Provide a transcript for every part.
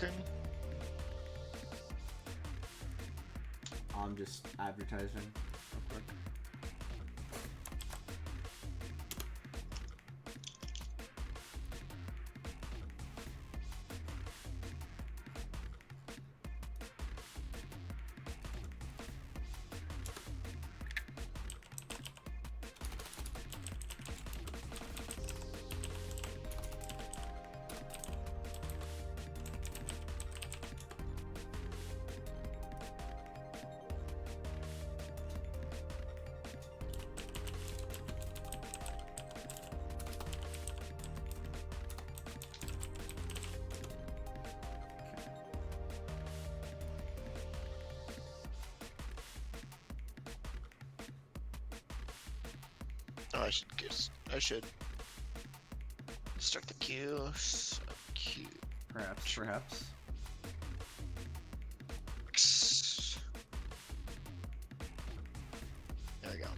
working? I'm just advertising real quick. Oh, I should start the queue. Queue. Perhaps. There we go.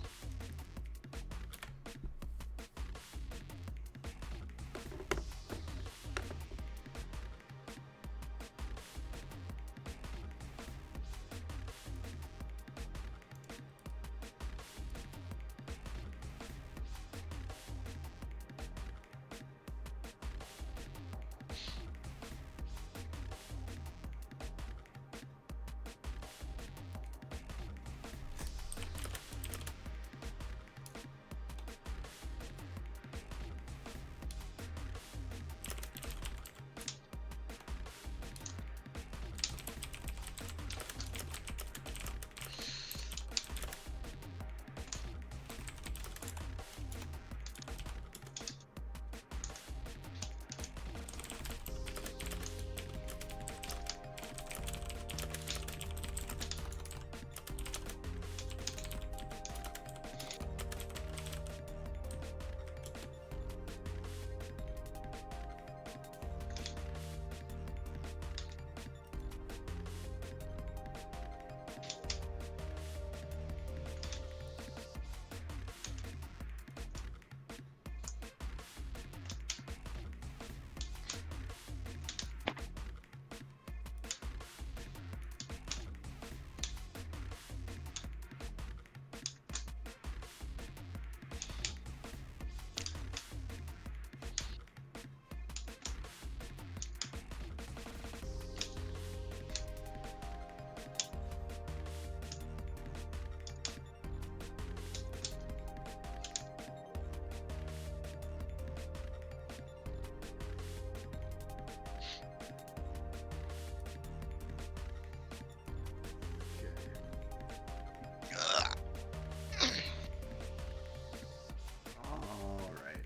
All right.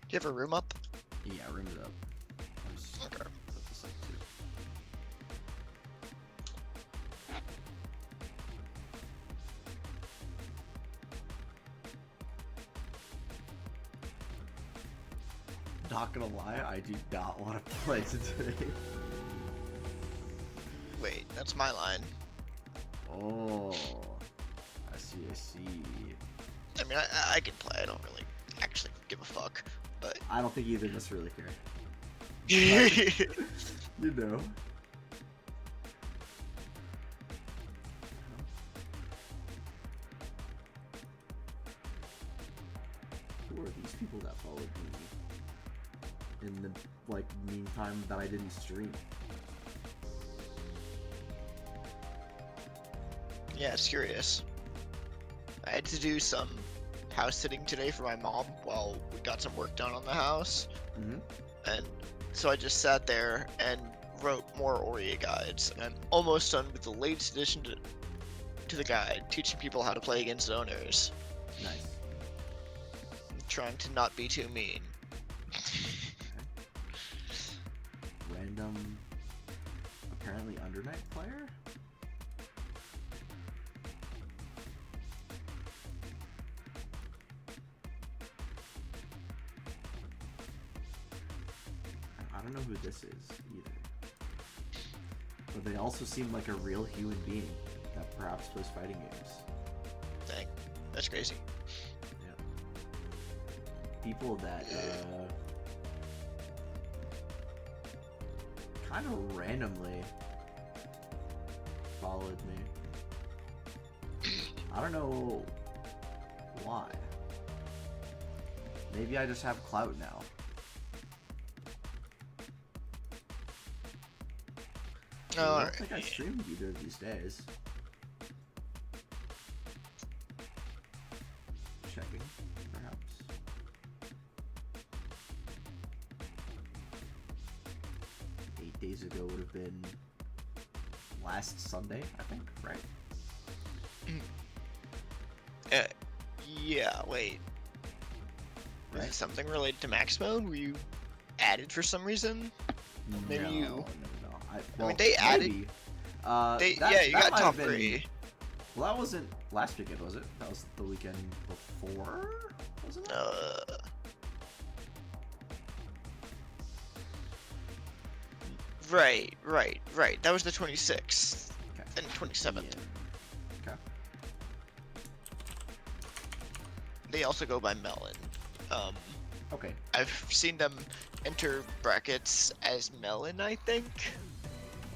Do you have a room up? Yeah, room it up. I'll just Okay. put this up too. Not gonna lie, I do not want to play today. Wait, that's my line. Oh, I see, I see. I mean, I can play. I don't really actually give a fuck. But I don't think either of us really care. yeah, You know. Who are these people that followed me in the meantime that I didn't stream? it's curious. I had to do some house sitting today for my mom while we got some work done on the house, Mm-hmm. and so I just sat there and wrote more Aurea guides, and I'm almost done with the latest addition to the guide, teaching people how to play against zoners. Nice. I'm trying to not be too mean. Random, apparently Undernight player? don't know who this is either. But they also seem like a real human being that perhaps plays fighting games. Dang, that's crazy. Yeah. People that kind of randomly followed me. I don't know why. Maybe I just have clout now. I don't think I streamed either of these days. Checking, perhaps. Days ago would have been last Sunday, I think, right? Yeah, wait. Right? Is it something related to max mode? Were you added for some reason? Maybe no, you- No. I mean, they added- maybe. Yeah, you got might top have been- 3. Well, that wasn't last weekend, was it? That was the weekend before, wasn't it? Right. That was the 26th Okay. and 27th. Yeah. Okay. They also go by Melon. Okay. I've seen them enter brackets as Melon, I think.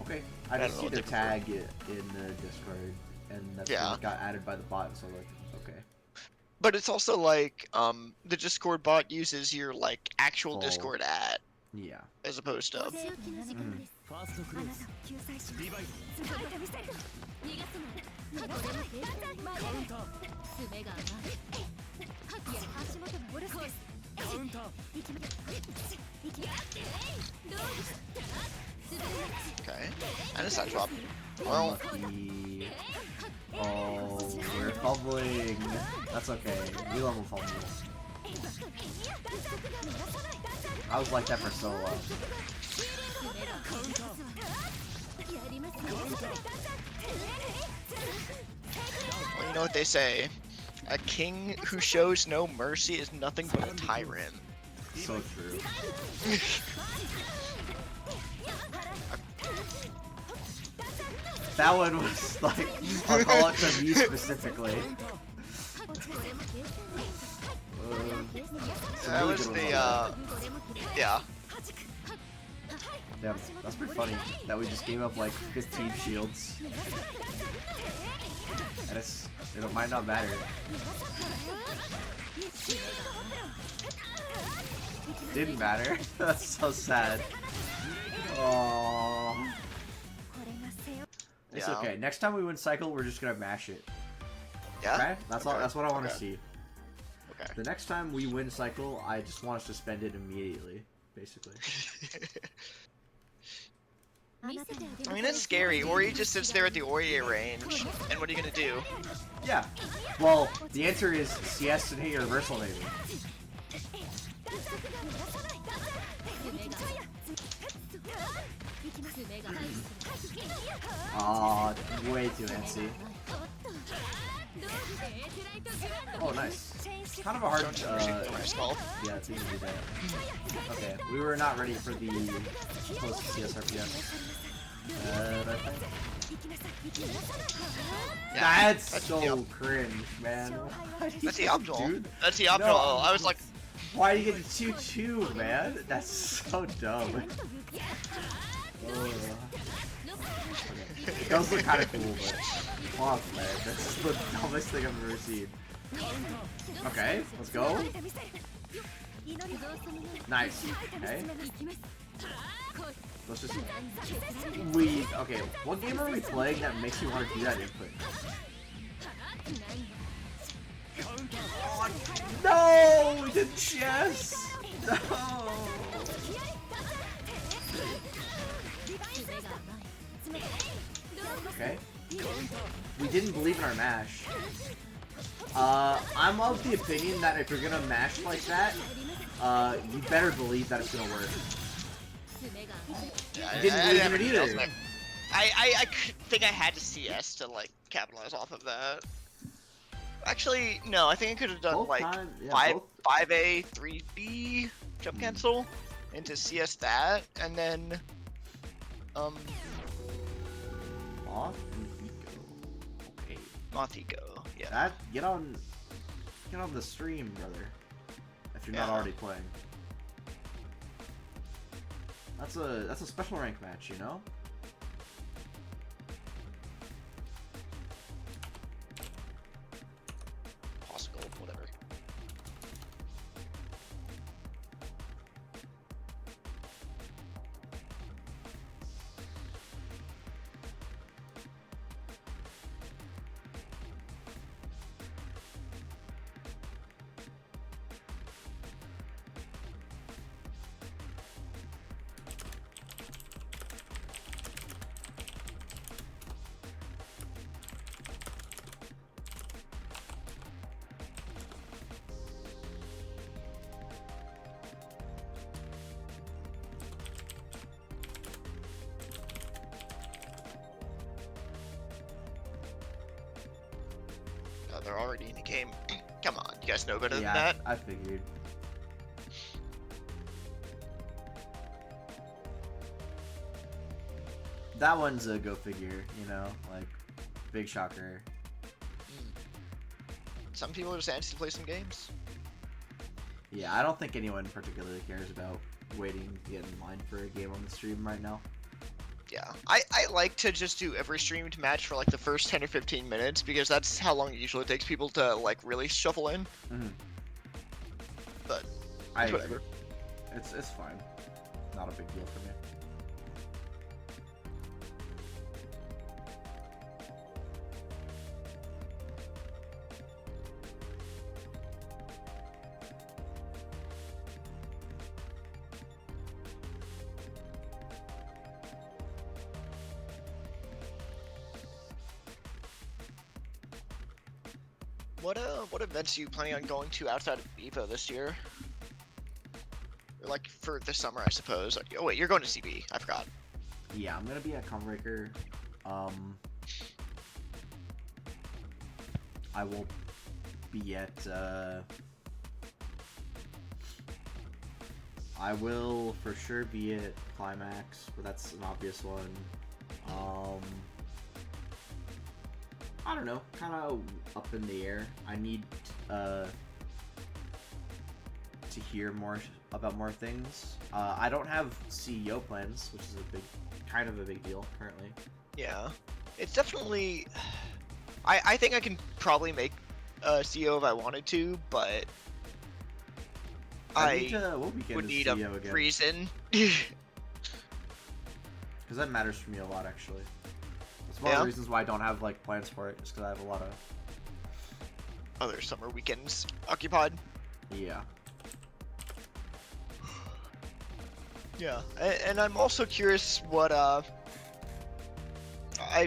Okay. I I just don't know see what the they prefer. tag in the Discord, and that Yeah. got added by the bot, so like, okay. But it's also like the Discord bot uses your like actual Full. Discord ad Yeah. as opposed to ファーストクローズリバイドカウンターカウンター okay. And a side drop. Well, Unlucky. Oh, we're fumbling. That's okay. We level fumbles. I was like that for so long. well, you know what they say. A king who shows no mercy is nothing but a tyrant. So true. That one was like, I'll call it to me specifically. Some That really was good the ones on yeah. there. Yeah, that's pretty funny that we just gave up like 15 shields. And it might not matter. Didn't matter. That's so sad. Oh. It's Yeah. okay. Next time we win cycle, we're just gonna mash it. Yeah. Okay? That's all. Okay. That's what I want to Okay. see. Okay. The next time we win cycle, I just want us to spend it immediately, basically. I mean, it's scary. Ori just sits there at the Ori range, and what are you gonna do? Yeah. Well, the answer is CS and hit your reversal maybe. Aw, way too antsy. Oh, nice. Kind of a hard, Don't you appreciate my skull? yeah, it's easy to do that. Okay, we were not ready for the close to CSRPS. I think. Yeah, That's so yep. cringe, man. Why do you That's the get- optimal. dude, That's the optimal. No. I was like, why do you get to 2-2, man? That's so dumb. Ugh. It does look kind of cool, but fuck, man, that's the dumbest thing I've ever seen. Okay, let's go. Nice. Okay. Let's just okay. What game are we playing that makes you want to do that input? No, we did chess. No. Okay. We didn't believe in our mash. I'm of the opinion that if you're gonna mash like that, you better believe that it's gonna work. I didn't believe in never it did. I was either. like, I think I had to CS to like capitalize off of that. Actually, no. I think I could have done Both like time- yeah, 5 both- 5A 3B jump cancel. into CS that, and then Off and Eco. Okay. Moth-Eco. Yeah. That get on the stream, brother. If you're not Yeah. already playing. That's a special rank match, you know? Possible, whatever. They're already in the game. Come on, you guys know better than that. I figured. That one's a go figure, you know, like big shocker. Some people are just antsy to play some games. Yeah, I don't think anyone particularly cares about waiting to get in line for a game on the stream right now. Yeah, I like to just do every streamed match for like the first 10 or 15 minutes because that's how long it usually takes people to like really shuffle in. Mm-hmm. But I whatever. agree. It's fine. Not a big deal for me. What events are you planning on going to outside of EVO this year? Or like for this summer, I suppose. Oh wait, you're going to CB. I forgot. Yeah, I'm gonna be at Comebreaker. I will be at. I will for sure be at Climax, but that's an obvious one. I don't know, kind of up in the air. I need to hear more about more things. I don't have CEO plans, which is kind of a big deal currently. Yeah, it's definitely. I think I can probably make CEO if I wanted to, but I what weekend would is need CEO a again? reason. Because that matters for me a lot, actually. It's one of the reasons why I don't have like plans for it, just because I have a lot of. Other summer weekends occupied. Yeah. Yeah, and I'm also curious what I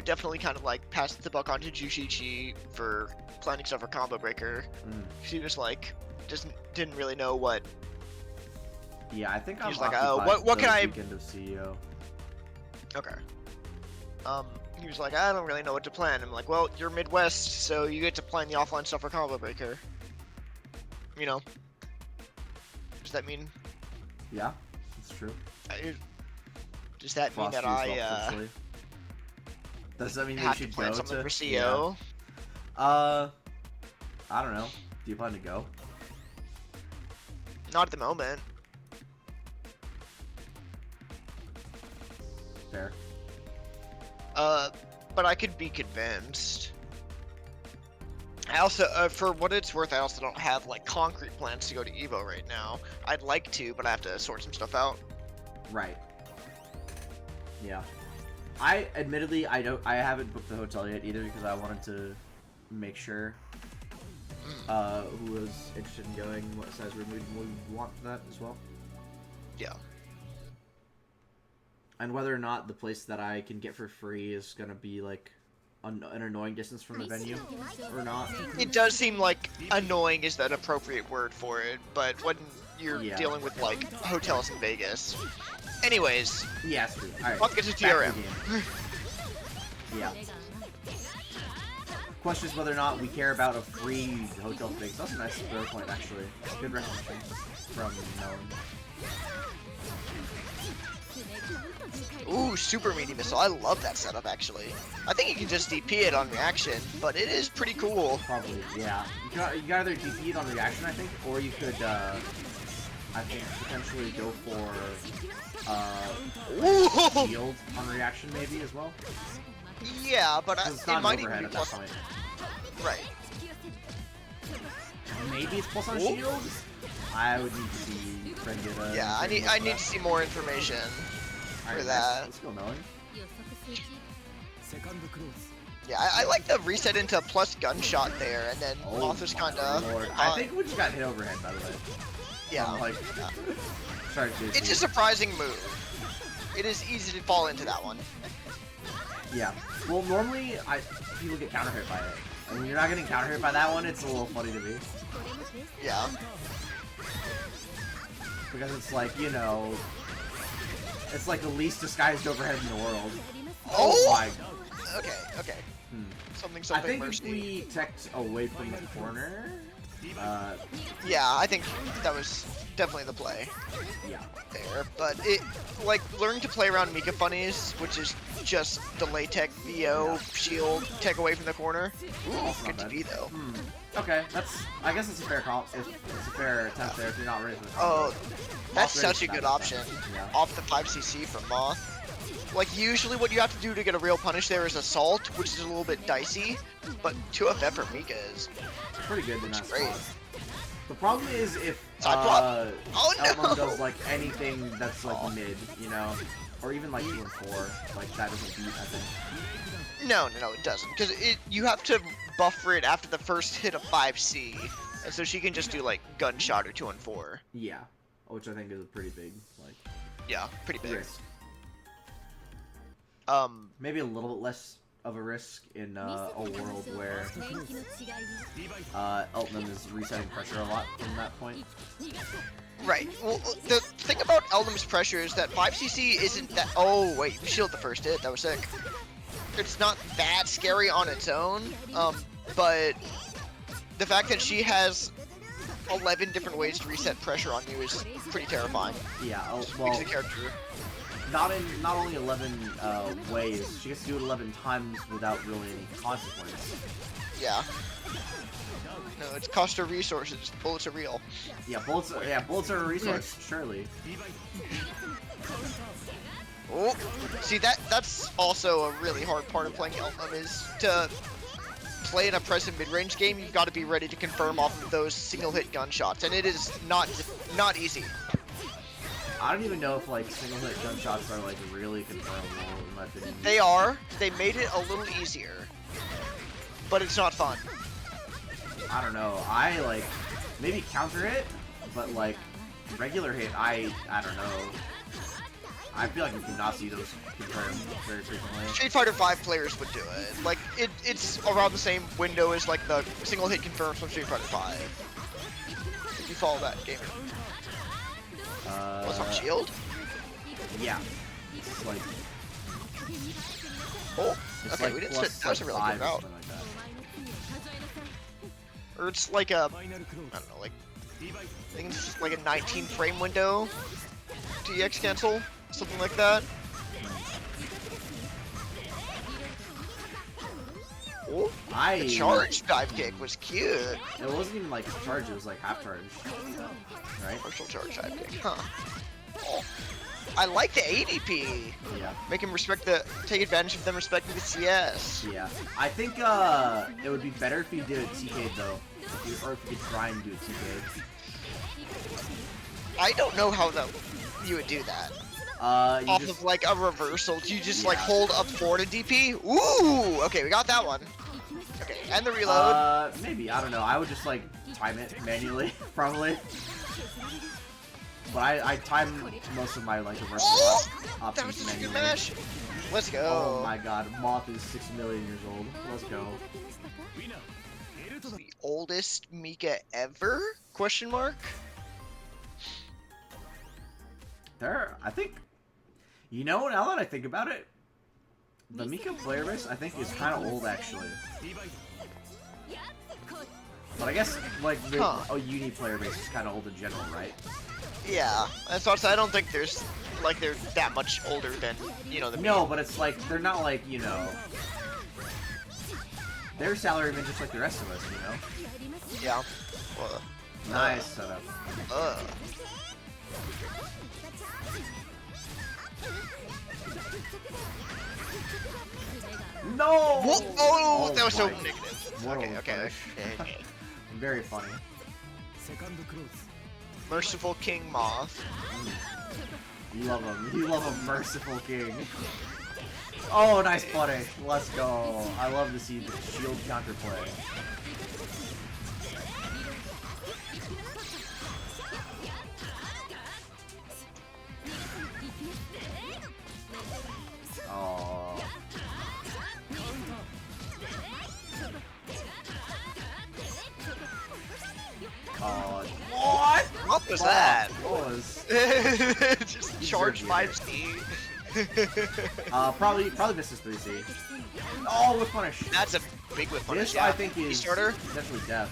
definitely kind of like passed the buck on to Jushichi for planning stuff for Combo Breaker. She was like, didn't really know what. Yeah, I think I'm He's like, occupied what the can I? weekend of CEO. Okay. He was like, I don't really know what to plan. I'm like, well, you're Midwest, so you get to plan the offline stuff for Combo Breaker. You know. Does that mean? Yeah, that's true. Does that mean that potentially. Does that mean we have to should plan go something to for CO? Yeah. I don't know. Do you plan to go? Not at the moment. Fair. But I could be convinced. I also, for what it's worth, I also don't have like concrete plans to go to EVO right now. I'd like to, but I have to sort some stuff out. Right. Yeah. Admittedly, I haven't booked the hotel yet either because I wanted to make sure who was interested in going, what size room we want for that as well. Yeah. And whether or not the place that I can get for free is gonna be like an annoying distance from the venue or not. It does seem like annoying is an appropriate word for it, but when you're Yeah. dealing with like hotels in Vegas. Anyways, Yeah, true. Alright. let's get to back to TRM. the game. Yeah. Question is whether or not we care about a free hotel fix. That's a nice throw point, actually. Good recognition from Melon. Ooh, super meaty missile. I love that setup, actually. I think you can just DP it on reaction, but it is pretty cool. Probably, yeah. You can either DP it on reaction, I think, or you could, I think, potentially go for, Ooh! shield on reaction, maybe, as well. Yeah, but 'Cause it's it not might an even overhead be at that plus. point. Right. Maybe it's plus on Ooh. shield? I would need to see Fred get a... Yeah, I need to see more information Alright, for that. Let's go, Melon. セカンドクローズ Yeah, I like the reset into plus gunshot there, and then Moth is my kind of. lord. I think we just got hit overhead, by the way. Yeah. Like, sorry, JC. It's a surprising move. It is easy to fall into that one. Yeah. Well, normally, people get counter hit by it. And when you're not getting counter hit by that one, it's a little funny to me. Yeah. Because it's like, you know... It's like the least disguised overhead in the world. Oh! my... Okay, okay. Hmm. Something, I something, think mercy. if we teched away from the corner... Yeah, I think that was definitely the play yeah. there. But it, like, learning to play around Mika Bunnies, which is just delay tech, VO, shield, tech away from the corner. Ooh, That's good not to be bad. though. Okay, that's... I guess it's a fair call. It's a fair attempt there if you're not ready for the Oh, that's Moth ready such a for good that option. Yeah. Off the 5cc from Moth. Like, usually what you have to do to get a real punish there is Assault, which is a little bit dicey, but 2FF for Mika is Pretty good in that great. spot. The problem is if Side flop? Oh, Elmon no! does like anything that's like mid, you know, or even like 2 and 4, like that doesn't beat, I think. No, it doesn't. Because you have to buffer it after the first hit of 5C, and so she can just do, like, Gunshot or 2 and 4. Yeah, which I think is a pretty big like Yeah, pretty big. risk. Maybe a little bit less of a risk in a world where Eltman is resetting pressure a lot from that point. Right. Well, the thing about Eldam's pressure is that 5cc isn't that... Oh, wait, you shielded the first hit. That was sick. It's not that scary on its own, but the fact that she has 11 different ways to reset pressure on you is pretty terrifying. Yeah, Makes well, the character... not only 11 ways, she gets to do it 11 times without really any consequence. Yeah. No, it's cost her resources. Bullets are real. Yeah, bullets are a resource, surely. Oh, see that's also a really hard part of playing Elmum is to play in a present mid-range game. You've got to be ready to confirm off of those single-hit gunshots, and it is not easy. I don't even know if like single hit gunshots are like really confirmable in my opinion. They are. They made it a little easier, but it's not fun. I don't know. I like maybe counter hit, but like regular hit, I don't know. I feel like we cannot see those confirmed very frequently. Street Fighter V players would do it. Like it's around the same window as like the single hit confirms from Street Fighter V. If you follow that game. What's on shield? Yeah. It's like Oh, it's okay, like we didn't plus, sit. That was a really like, good 5 or route. something like that. Or it's like a, ファイナルクロー I ズ don't know, like リバイ I think it's like a 19 frame window to EX cancel, something like that. Oh, the charge dive kick was cute. It wasn't even like charge, it was like half charge. Right? Partial charge dive kick, huh? Oh, I like the ADP. Yeah. Make him take advantage of them respecting the CS. Yeah. I think it would be better if you did it TK though. Or if you could try and do it TK. I don't know how you would do that. You Off just, of like a reversal, do you just like Yeah. hold up forward to DP? Ooh, okay, we got that one. Okay, and the reload. maybe, I don't know. I would just like time it manually, probably. But I time most of my like reversal Oh! That options was just a good manually. mash. Let's go. Oh my god, Moth is 6 million years old. Let's go. ウィナーベルトだ The oldest Mika ever? Question mark? I think, you know, now that I think about it, the Mika player base, I think, is kind of old, actually. リバイ But I guess like the Huh. Uni player base is kind of old in general, right? Yeah, that's what I don't think there's like they're that much older than the No, but it's like they're not like they're salarymen just like the rest of us, Yeah. Well, Nice setup. No! Whoa, oh, that was so my- negative. What a Okay, okay, punish. okay. Very funny. セカンドクローズ Merciful King Moth. You love him. You love a merciful king. Oh, nice play. Let's go. I love to see the shield counterplay. Oh. God. What? What was that? What was? Just charge Deserve 5C. Probably misses 3C. Oh, with punish. That's a big whip punish. This Yeah. I think is starter. definitely death.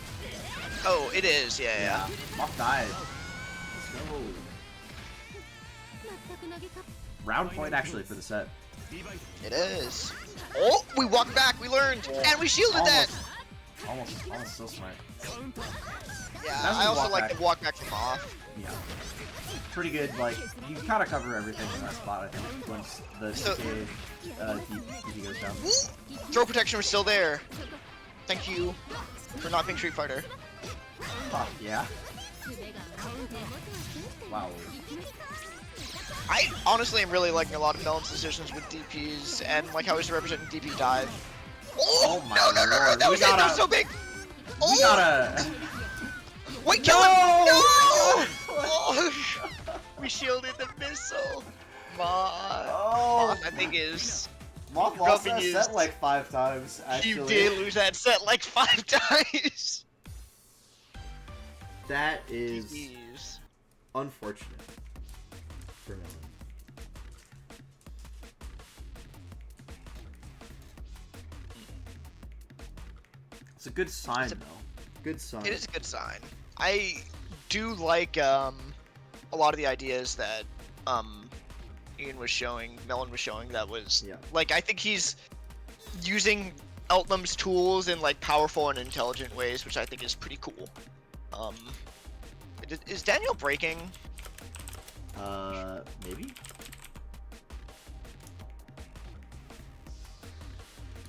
Oh, it is. Yeah. Moth died. Let's go. Round point actually for the set. It is. Oh, we walked back. We learned, and we shielded that. Almost so smart. Yeah. That's I the also walk like back. the walk back from off. Yeah. Pretty good. Like you kind of cover everything in that spot. I think once the So- DP goes down. Woo! Throw protection was still there. Thank you for not being Street Fighter. Huh, yeah. Wow. I honestly am really liking a lot of Melon's decisions with DPs and like how he's representing DP dive. Oh my no, lord. that We was it, that gotta- was so big. We gotta. Wait, kill him! No! No! Oh, we shielded the missile. Moth, Oh. I think is. Moth lost rubbing that his- set like 5 times. Actually. You did lose that set like 5 times. That is Jeez. unfortunate for Melon. It's a good sign, though. Good sign. It is a good sign. I do like a lot of the ideas that Ian was showing, Melon was showing. That was Yeah. like I think he's using Eltnum's tools in like powerful and intelligent ways, which I think is pretty cool. Is Daniel breaking? Maybe?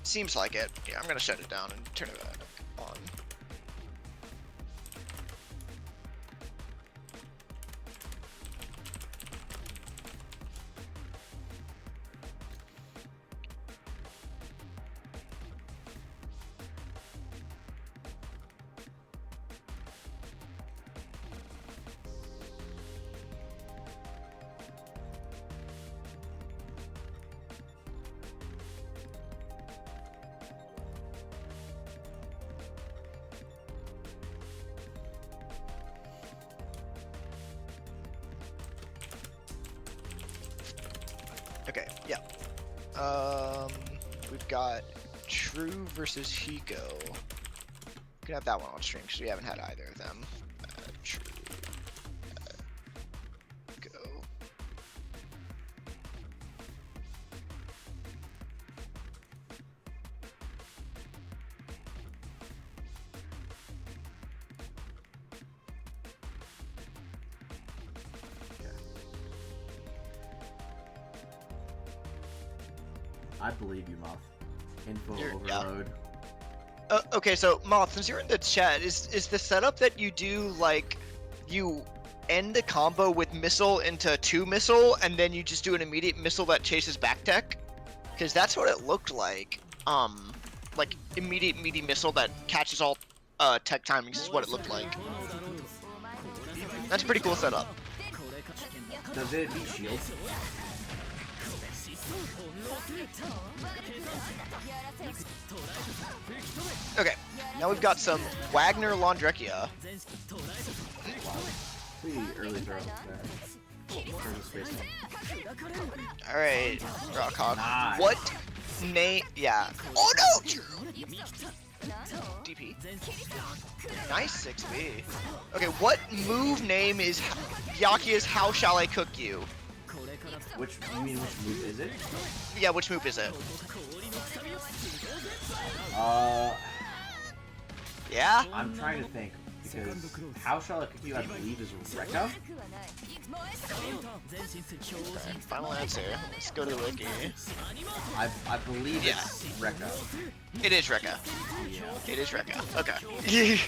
Seems like it. Yeah, I'm gonna shut it down and turn it back on. Okay, yeah. We've got True versus Hiko. We can have that one on stream because we haven't had either of them. True. Go. I believe you, Moth. Info Yeah. overload. Okay, so Moth, since you're in the chat, is the setup that you do like you end the combo with missile into 2 missile and then you just do an immediate missile that chases back tech? Because that's what it looked like. Like immediate meaty missile that catches all tech timings is what it looked like. That's a pretty cool setup. Does it beat shield? Okay, now we've got some Wagner Laundrekia. Wow. Pretty early throw there. There's a space one. Alright, Rockhawk. Nice. What name? Yeah. Oh no! DP. Nice 6B. Okay, what move name is Byakuya's How Shall I Cook You? Which move is it? Yeah, which move is it? Yeah? I'm trying to think because How Shall I Cook You, I believe, is Rekka. Okay, final answer. Let's go to the wiki. I believe Yeah. it's Rekka. It is Rekka. Yeah. It is Rekka. Okay.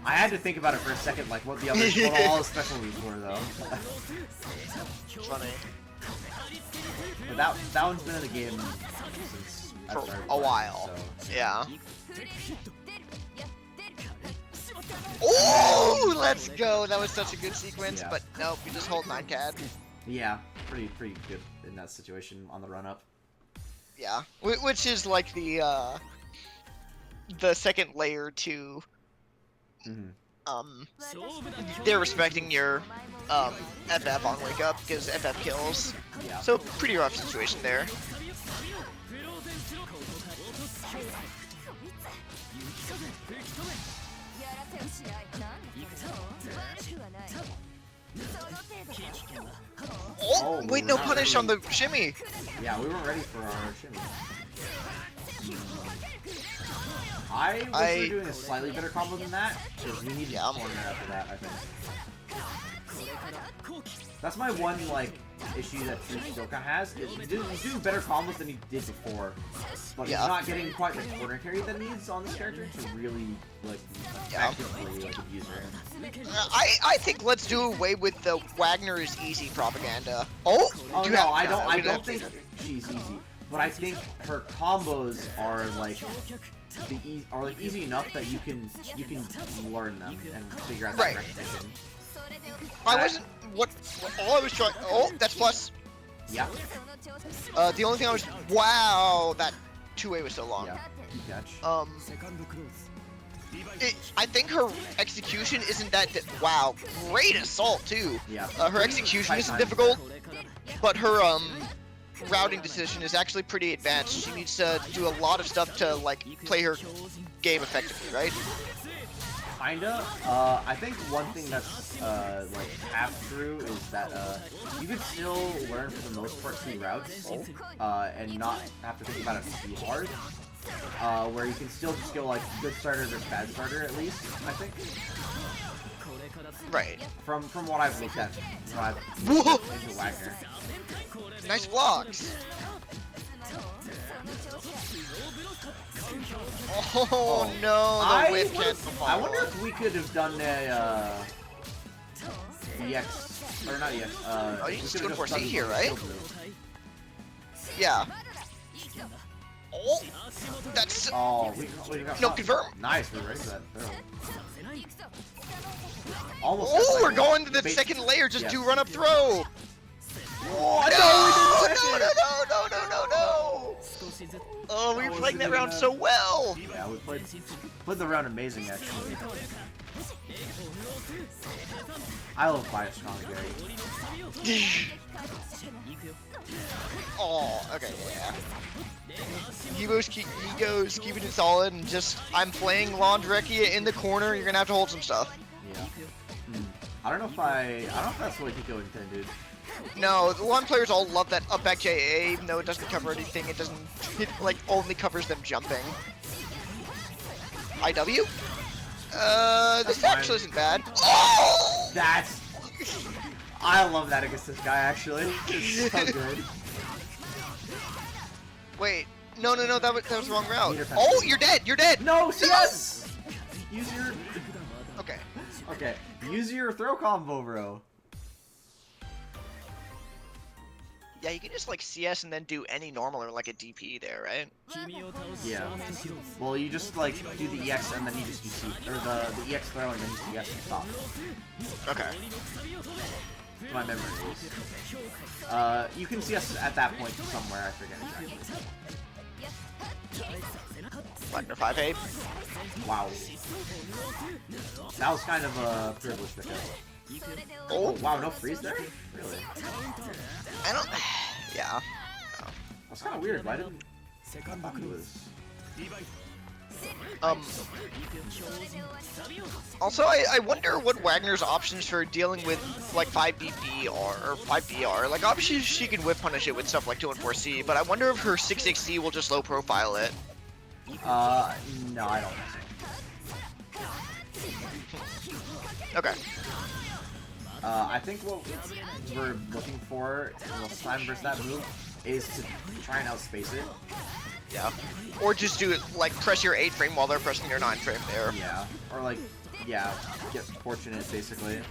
I had to think about it for a second, like what all the special moves were, though. Funny. But that one's been in the game since I For started a playing, while. so. Yeah. Oh, let's go. That was such a good sequence, Yeah. but nope, you just hold 9CAD. Yeah, pretty good in that situation on the run up. Yeah. Which is like the second layer to Mm-hmm. they're respecting your FF on wake up because FF kills. Yeah. So pretty rough situation there. Oh, Oh, wait, no we're not punish on ready. the shimmy. Yeah, we weren't ready for our shimmy. I wish we were doing a slightly better combo than that, because we needed a corner after that, I think. That's my one, like, issue that Tsuchioka has, is he's doing better combos than he did before. But Yeah. he's not getting quite the corner carry that he needs on this character to really, like, effectively, like, abuse her. I think let's do away with the Wagner is easy propaganda. Oh, Oh do no, you have- I we don't think she's easy. But I think her combos are like easy enough that you can learn them and figure out Right. the repetition. I wasn't. What? All I was trying. Oh, that's plus. Yeah, The only thing I was. Wow, that 2A was so long. yeah, good catch. I think her execution isn't that. Wow, great assault too. Yeah. Her execution Tight isn't time. difficult, but her routing decision is actually pretty advanced. She needs to do a lot of stuff to like play her game effectively, right? Kinda. I think one thing that's like half true is that you could still learn for the most part 2 routes, and not have to think about it too hard. Where you can still just go like good starter versus bad starter at least, I think. Right. From what I've looked at, when I've Whoa! into Wagner. Nice blocks. Oh no, the whip cancel I wonder if we could have done a EX or not EX. Oh, you we just could've go for done C the here, right? shield move. Yeah. Oh, that's Oh, we got no shot. confirm. Nice, we're ready for that throw. Almost. Oh, got we're going to the bait- second layer. Just Yes. do run up throw. Oh, No, no, we did no. Oh, we were playing that round so well. Yeah, we played the round amazing actually. I love Bias Strong Gary. Oh, okay, yeah. Ego's keeping it solid, and just I'm playing Laundrekia in the corner. You're gonna have to hold some stuff. Yeah. I don't know if that's what Hiko intended. No, the lawn players all love that up back JA, even though it doesn't cover anything. It like only covers them jumping. IW? This fine. actually isn't bad. Oh! I love that against this guy actually. It's so good. Wait, no, that was the wrong route. Meter Oh, fence. you're dead. No, CS! Use your Okay. Okay. Use your throw combo, bro. Yeah, you can just like CS and then do any normal or like a DP there, right? Yeah. Well, you just like do the EX and then you just do C, or the EX throw and then you CS and stop. Okay. My memory is. You can CS at that point somewhere. I forget exactly. Wagner 5A. Wow. That was kind of a privilege pickup. Oh, Oh wow, no freeze there? Really? I don't. Yeah. That's kind of weird. Why didn't? セカンド thought ク he ロー was. ズリバイ Also, I wonder what Wagner's options for dealing with like 5BB are, or 5B are. Like, obviously she can whip punish it with stuff like 2 and 4C, but I wonder if her 6C will just low profile it. No, I don't think Okay. so. I think what we're looking for this time versus that move is to try and outspace it. Yeah. Or just do it like press your 8 frame while they're pressing your 9 frame there. Yeah. Or like, yeah, get fortunate basically.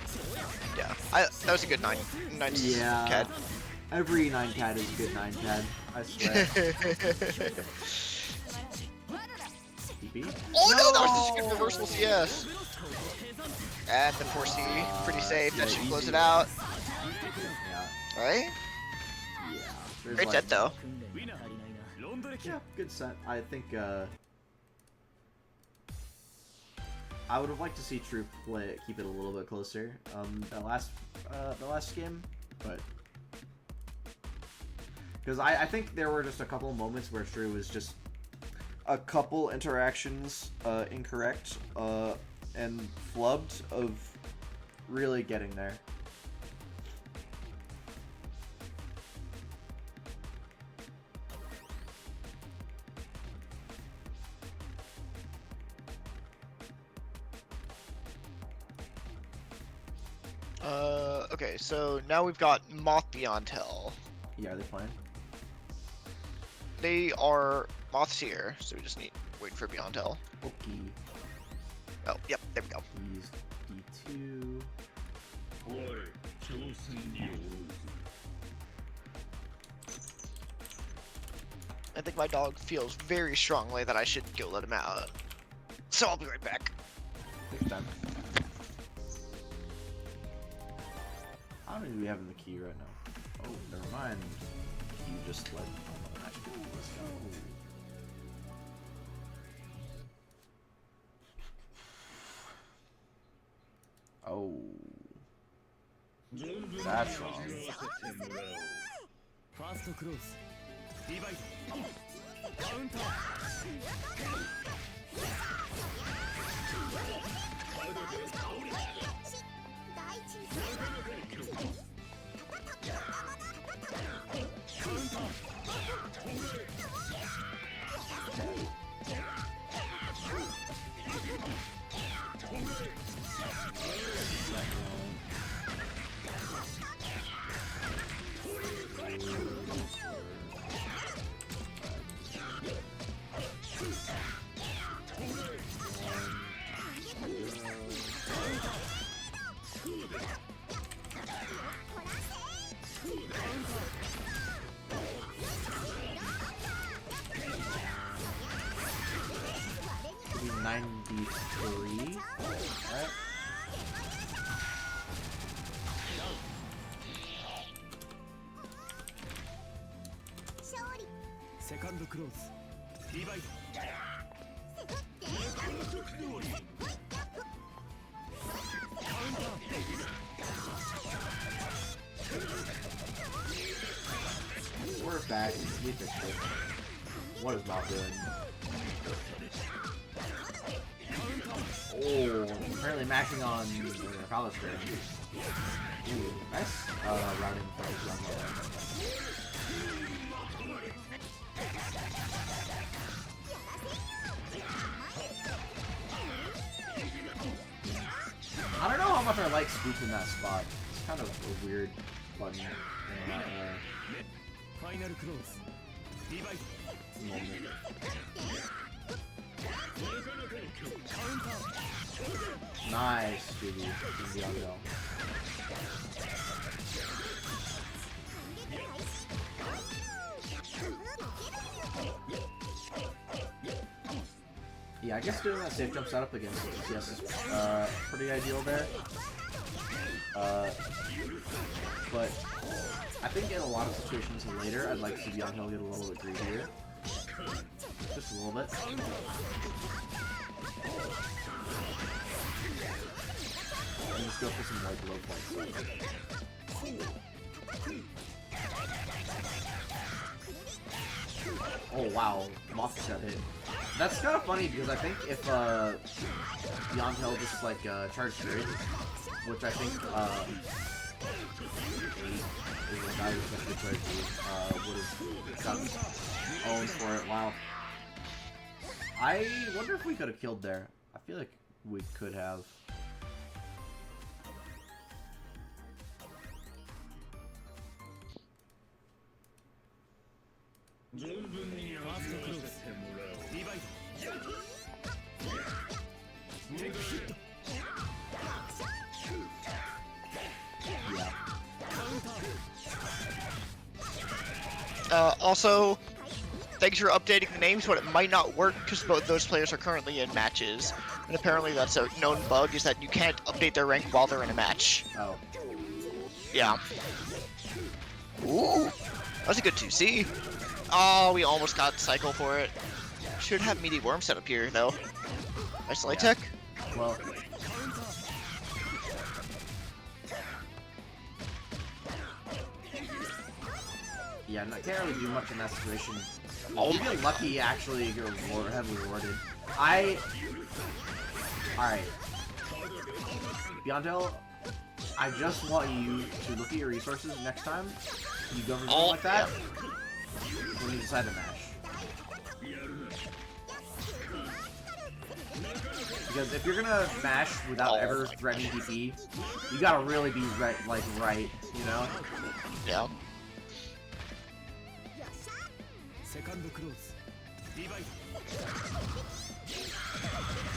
Yeah. That was a good 9 Yeah. CAD. Every 9 CAD is a good 9 CAD, I swear. TP? Oh no, that was the skip reversal CS. And then 4C, pretty safe. That yeah, should close easy. it out. Yeah. Right? Yeah. There's Great like, set though. ウィナーロンドレキ Yeah, good set. I think, I would have liked to see True play keep it a little bit closer. The last game, but because I think there were just a couple moments where True was just a couple interactions incorrect and flubbed of really getting there. Okay, so now we've got Moth Beyond Hell. Yeah, are they playing? They are Moth's here, so we just need wait for Beyond Hell. Okay. Oh, yep, there we go. He's D2. I think my dog feels very strongly that I should go let him out. So I'll be right back. Next time. How many do we have in the key right now? Oh, never mind. You just let. Let's go. Oh. That's wrong. ファーストクローズリバイトカウンター 93. Alright. Second close. Revive. We're back. We fixed it. What is not good? Oh, apparently mashing on Pallister. Ooh, nice routing from I don't know how much I like Scoop in that spot. It's kind of a weird button in that Final close. Revive. moment. Nice, Scooby. Scooby on go. Yeah, I guess doing that safe jump setup against ETS is pretty ideal there. But I think in a lot of situations later, I'd like to see Young Hill get a little bit greedier. Just a little bit. And just go for some like low point stuff. Oh wow, Moth just got hit. That's kind of funny because I think if Yontel just like charged straight, which I think is the guy who's such a good player would have gotten owned for it. Wow. I wonder if we could have killed there. I feel like we could have. Also, thanks for updating the names, but it might not work because both those players are currently in matches. And apparently that's a known bug, is that you can't update their rank while they're in a match. Oh. Yeah. Ooh, that was a good 2C. Oh, we almost got cycle for it. Should have Meaty Worm set up here, though. Nice light tech. Well. Yeah, I can't really do much in that situation. Oh You my get lucky, actually, you're heavily rewarded. Alright. Beyondel, I just want you to look at your resources next time you go for something like that when you decide to mash. Because if you're gonna mash without ever threatening DP, you gotta really be right, you know? Yeah.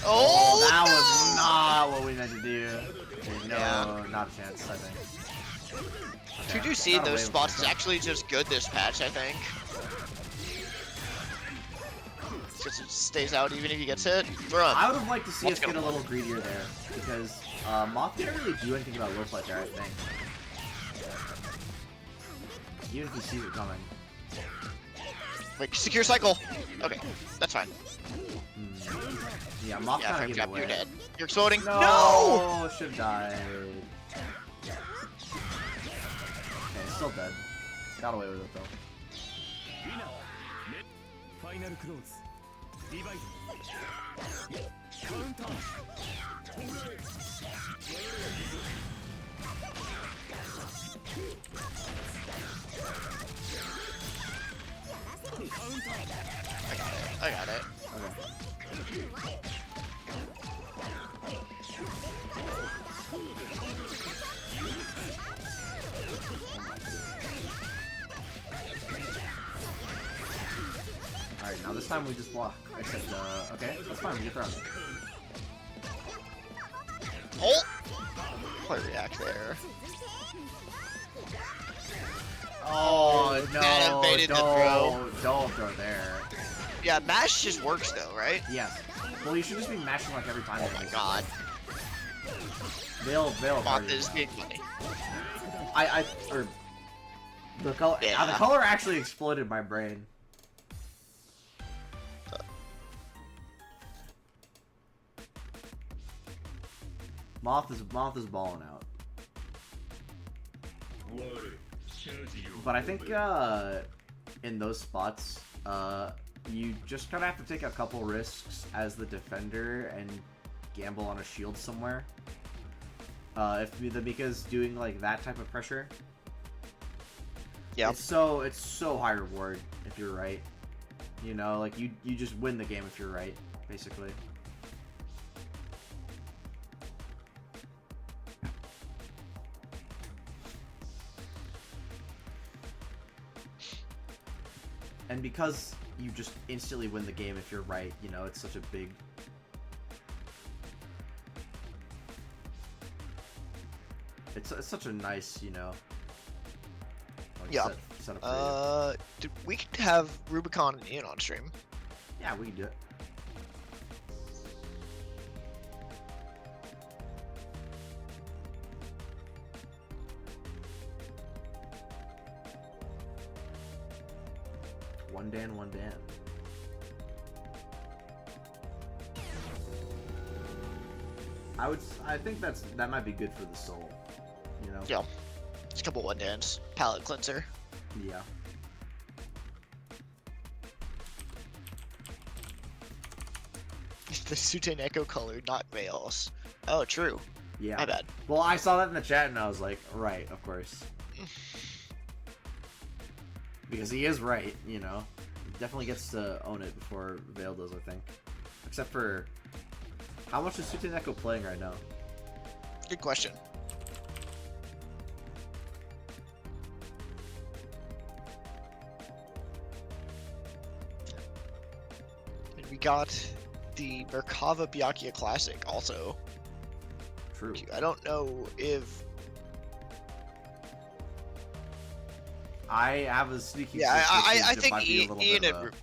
Oh, that no! was not what we meant to do. No, Yeah. not a chance, I think. Okay, 2C in got away those with spots is it. actually just good this patch, I think. Just it stays out even if he gets hit. Run. I would have liked to see Moth's us get a gonna- little greedier there, because Moth didn't really do anything about low fight there, I think. Even if he sees it coming. Wait, secure cycle. Okay, that's fine. Yeah, Moth Yeah, kind frame of gave trap, away. you're dead. You're exploding. No! No! Should've died. Okay, still dead. Got away with it though. Final close. Divide. Counter. I got it. Okay. Alright, now this time we just block. Except, okay, that's fine, we get thrown. Oh! Play react there. Oh, that no, evaded the throw. Don't throw there. Yeah, mash just works though, right? Yes. Well, you should just be mashing like every time. Oh my god. They'll Moth hurt you. is being funny. The color, Yeah. the color actually exploded my brain. Moth is balling out. But I think in those spots, you just kind of have to take a couple risks as the defender and gamble on a shield somewhere. If the Mika's doing like that type of pressure, Yeah. it's so high reward if you're right. You know, like you just win the game if you're right, basically. And because you just instantly win the game if you're right, you know, it's such a big... It's such a nice, you know... Like Yeah. Setup for you. We could have Rubicon and Ian on stream. Yeah, we can do it. One Dan, one Dan. I think that might be good for the soul. You know? Yeah. Just a couple one dance. Palette cleanser. Yeah. the Suteneko color, not Veil's. Oh, true. Yeah. My bad. Well, I saw that in the chat and I was like, right, of course. Because he is right, you know. Definitely gets to own it before Veil does, I think. Except for... How much is Suteneko playing right now? Good question. And we got the Merkava Byakuya Classic also. True. I don't know if... I have a sneaky Yeah, I suspicion it think might be a little Ian bit and... of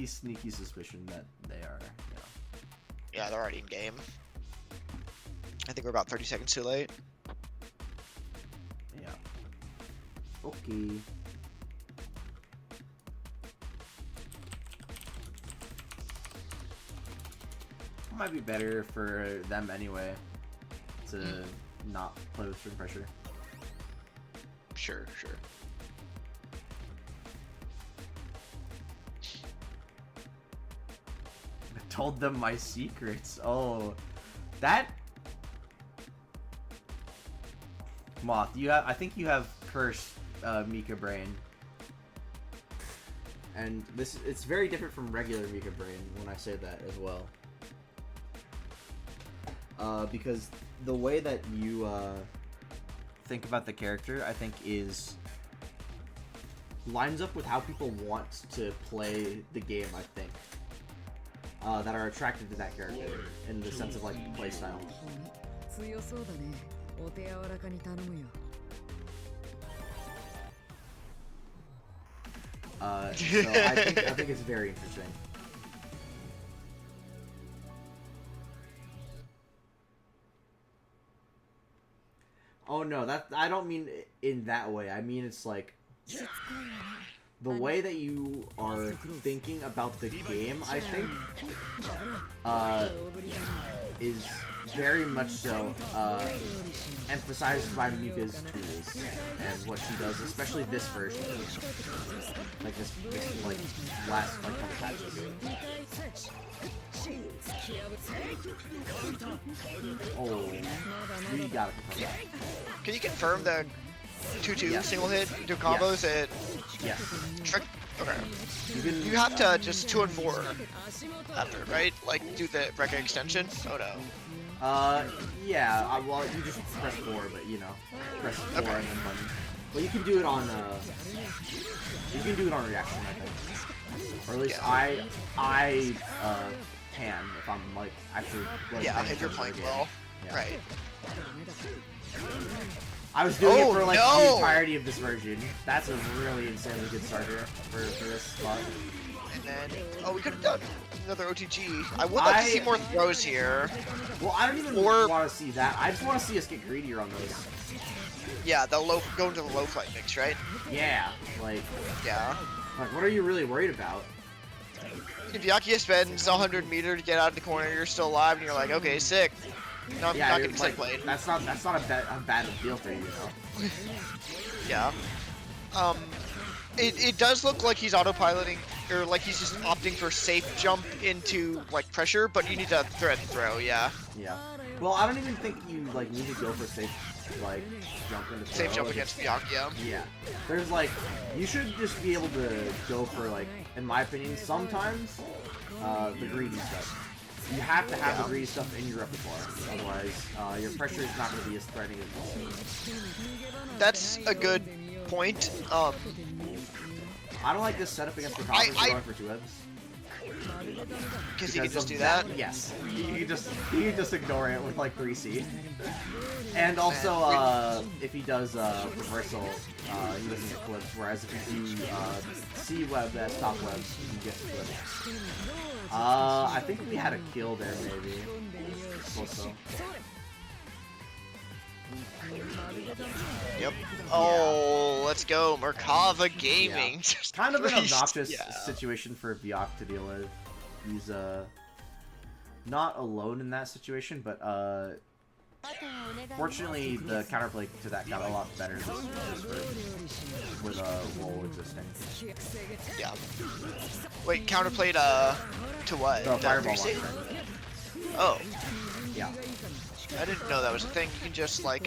a sneaky suspicion that they are, you know. Yeah, they're already in game. I think we're about 30 seconds too late. Yeah. Okay. Might be better for them anyway to not play with string pressure. Sure. I told them my secrets. Oh, that Moth. I think you have cursed Mika Brain, and it's very different from regular Mika Brain when I say that as well. Because the way that you think about the character, I think, lines up with how people want to play the game, I think. That are attracted to that character in the sense of like playstyle. So I think it's very interesting. Oh no, I don't mean in that way. I mean it's like the way that you are thinking about the game, I think, is very much so emphasized by Mika's tools and what she does, especially this version, like this like last like couple patches. Oh, we gotta confirm that. Can you confirm the 2-2 Yes. single hit do combos at Yes. trick? Okay. You You have to just 2 and 4 after, right? Like do the Rekka extension? Oh no. Yeah, well, you just press 4, but you know, press 4 Okay. and then button. But you can do it on, reaction, I think. Or at least Yeah. I can, if I'm, like, actually, like, Yeah, paying if you're attention to playing the game. well. Yeah. Right. I was doing it Oh, for, like, the no! entirety of this version. That's a really insanely good starter for this spot. And then, oh, we could have done another OTG. I would like to see more throws here. Well, I don't even Or- want to see that. I just want to see us get greedier on those. Yeah, they'll go into the low flight mix, right? Yeah, like, Yeah. what are you really worried about? If Byakuya spends 100 meter to get out of the corner, you're still alive, and you're like, okay, sick. No, I'm Yeah, not you're, getting like, played. that's not a bad deal for you, you know. Yeah. It does look like he's autopiloting, or like he's just opting for safe jump into like pressure, but you need to thread and throw, yeah. Yeah. Well, I don't even think you like need to go for safe, like jump into Safe throw. jump against Byakuya. Yeah. There's like, you should just be able to go for like, in my opinion, sometimes the greedy stuff. You have to have the greedy stuff in your repertoire, otherwise your pressure is not going to be as threatening as possible. That's a good point. I don't like this setup against Merkava for going for 2 webs. Because he can Because just of do that. Yes. You can just ignore it with like 3C. And also, if he does reversal, he doesn't get flipped. Whereas if you do C web as top web, you get flipped. I think we had a kill there, maybe. Also. Yep. Oh, let's go, Merkava Gaming. Just Kind of an priest. obnoxious Yeah. situation for Byakuya to deal with. He's not alone in that situation, but Fortunately, the counterplay to that got a lot better this version, with a roll existing. Yeah. Wait, counterplayed to what? The The fireball 360? launcher. Oh, Yeah. I didn't know that was a thing. You can just like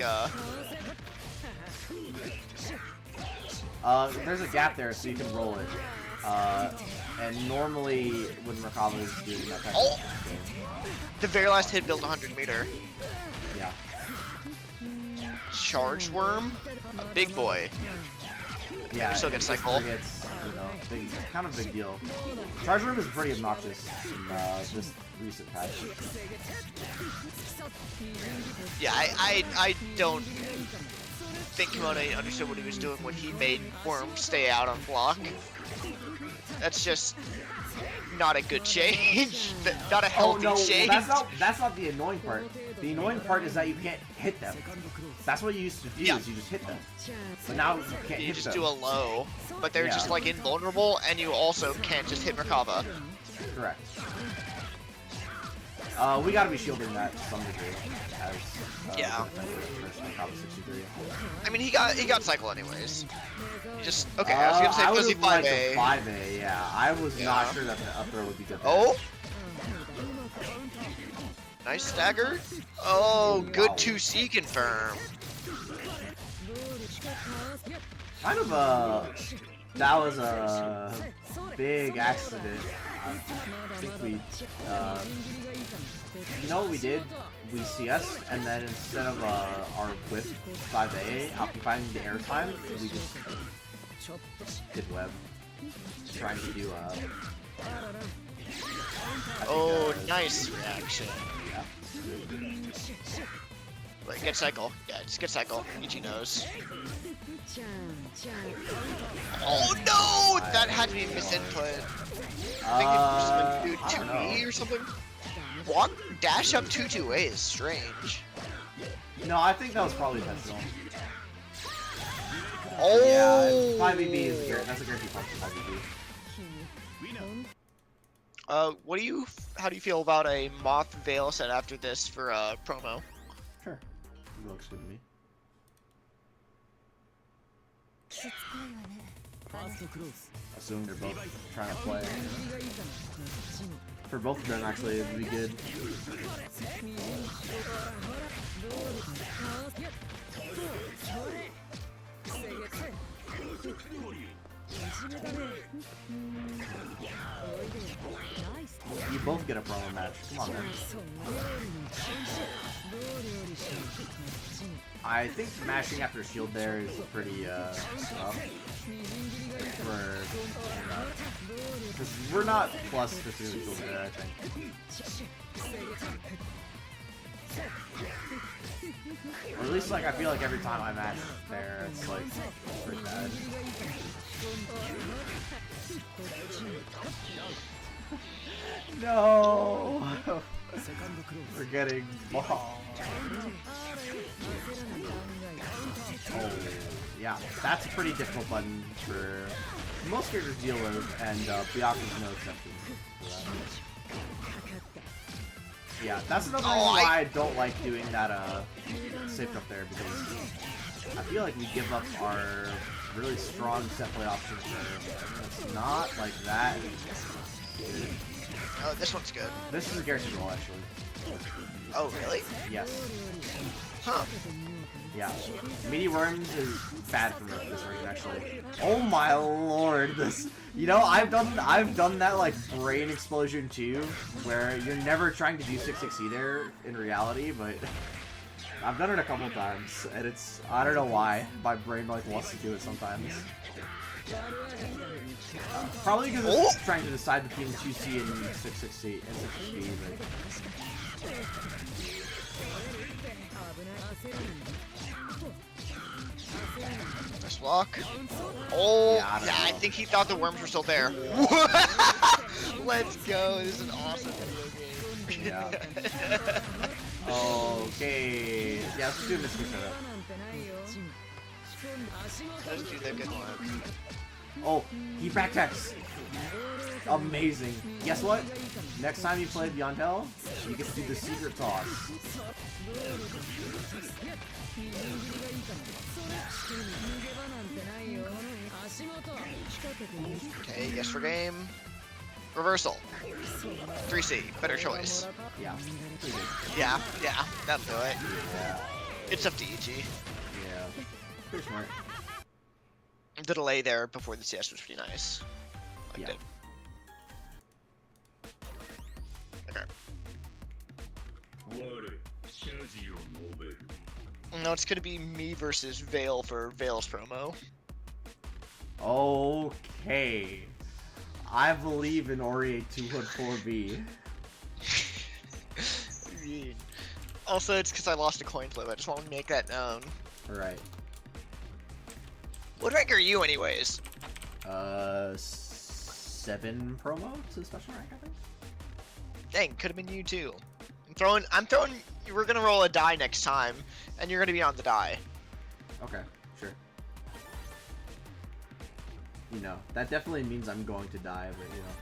There's a gap there, so you can roll it. And normally, when Merkava is doing that type Oh! of game, the very last hit built 100 meter. yeah. Charge worm, a big boy. Yeah, Still get it just cycle. Gets, kind of big deal. Charge Room is pretty obnoxious in this recent patch. Yeah, I don't think Kimono understood what he was doing when he made Worm stay out on block. That's just not a good change. Not a Oh healthy no, change. that's not the annoying part. The annoying part is that you can't hit them. That's what you used to do, Yeah. is you just hit them. But now you can't You hit just them. do a low, but they're Yeah. just like invulnerable, and you also can't just hit Merkava. Correct. We gotta be shielding that to some degree. As, Yeah. versus Merkava 63. I mean, he got cycle anyways. He just okay. I was gonna say fuzzy would've liked a 5A. 5A, yeah. I was Yeah. not sure that the up throw would be good. there. Oh, nice stagger. Oh, good Wow. 2C confirm. Kind of that was a big accident. I think we, you know what we did? We CS, and then instead of our whip 5A occupying the airtime, we just did web. Trying to do, I think, Oh, nice reaction. Yeah. Wait, get cycle. Yeah, just get cycle. Ichi knows. Oh no! That had to be misinput. I think it was I don't know. 2E or something. Walk dash up 2-2A is strange. No, I think that was probably intentional. Oh! Yeah, 5EB is a that's a guarantee punch for 5EB. How do you feel about a Moth Veil set after this for promo? Sure. It looks good to me. Assume they're both trying to play. For both of them, actually, it would be good. You both get a promo match. Come on, man. I think mashing after shield there is pretty tough. Because we're not plus specifically shield there, I think. Or at least, like, I feel like every time I mash there, it's like pretty bad. No! We're getting bombed. Oh, yeah, that's a pretty difficult button for most characters to deal with, and Byaku's no exception to that. Yeah, that's another reason why I don't like doing that safe up there, because I feel like we give up our really strong set play options there. It's not like that. Oh, this one's good. This is a guaranteed roll, actually. Oh, really? Yes. Huh. Yeah. Meaty Worms is bad for this version, actually. Oh my lord, this... You know, I've done that, like, brain explosion too, where you're never trying to do 660 there in reality, but... I've done it a couple times, and it's... I don't know why. My brain, like, wants to do it sometimes. Probably because it's trying to decide between 2C and 660 and 660, but... Nice block. Oh, Yeah, I think he thought the worms were still there. Let's go. This is an awesome video game. Yeah. Okay. Yeah, let's do this setup. Let's do the good one. Oh, he backtacks. Amazing. Guess what? Next time you play Beyond Hell, you get to do the secret toss. Okay, yes for game. Reversal. 3C, better choice. Yeah. Pretty good. Yeah, that'll do it. Yeah. It's up to EG. Yeah. Pretty smart. The delay there before the CS was pretty nice. Liked Yeah. it. Okay. No, it's gonna be me versus Vale for Vale's promo. Okay. I believe in Ori 2.4B. Also, it's because I lost a coin flip. I just want to make that known. Right. What rank are you, anyways? 7 promo to special rank, I think. Dang, could have been you too. I'm throwing. We're gonna roll a die next time, and you're gonna be on the die. Okay, sure. You know, that definitely means I'm going to die, but you know.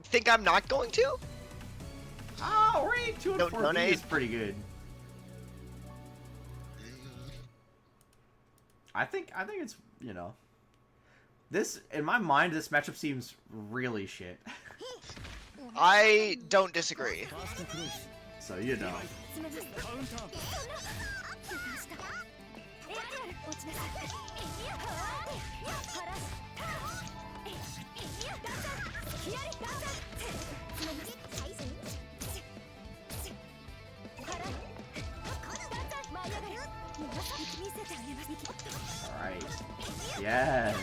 Think I'm not going to? Oh, Ori 2.4B donate. is pretty good. I think it's, you know. This, in my mind, this matchup seems really shit. I don't disagree. So, you know. Alright. Yes!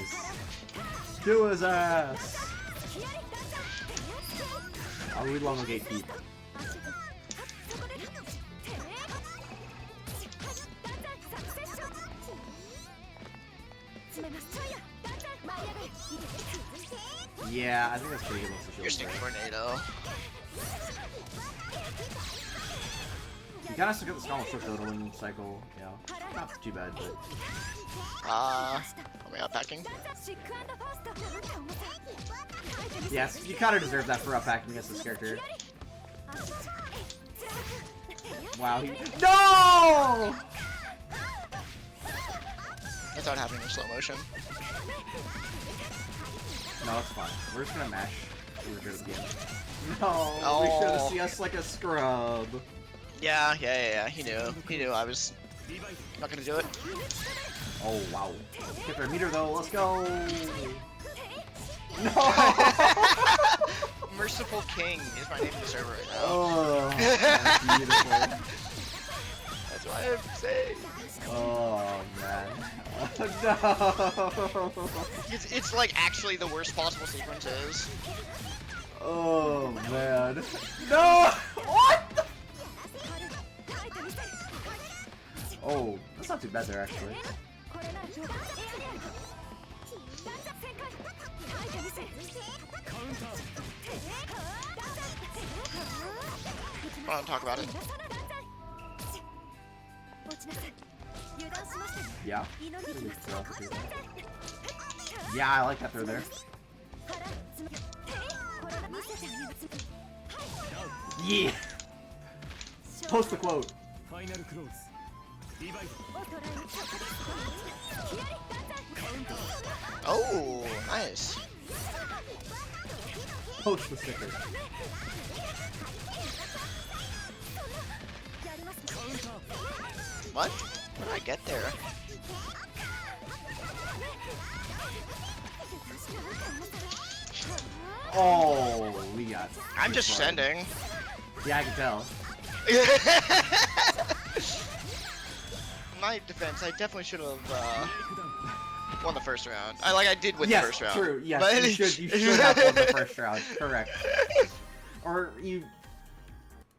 Kill his ass! I'll read long gate deep. Yeah, I think that's pretty good against the You're shield. sticking tornado. You kind of stick at the Scala Swift though to win cycle. Yeah, not too bad, but. Are we outpacking? Yes, you kind of deserve that for uppacking against this character. Wow, he. No! I thought happening in slow motion. No, it's fine. We're just gonna mash. We're good at the game. No, we Oh. should have seen us like a scrub. Yeah. He knew I was not gonna do it. Oh wow. Get their meter though. Let's go. No. Merciful King is my name in the server right now. Oh, that's beautiful. That's why I'm saying. Oh man. Oh, no. It's like actually the worst possible sequences. Oh man. No. What? The... Oh, that's not too bad there actually. I don't talk about it. Yeah. Yeah, I like that throw there. Yeah. Post the quote. Oh, nice. Post the sticker. What? What did I get there? Oh, we got. I'm just sending. Yeah, I can tell. My defense, I definitely should have won the first round. I did win Yes, the first round. true. Yes, but... you should have won the first round. Correct. Or you.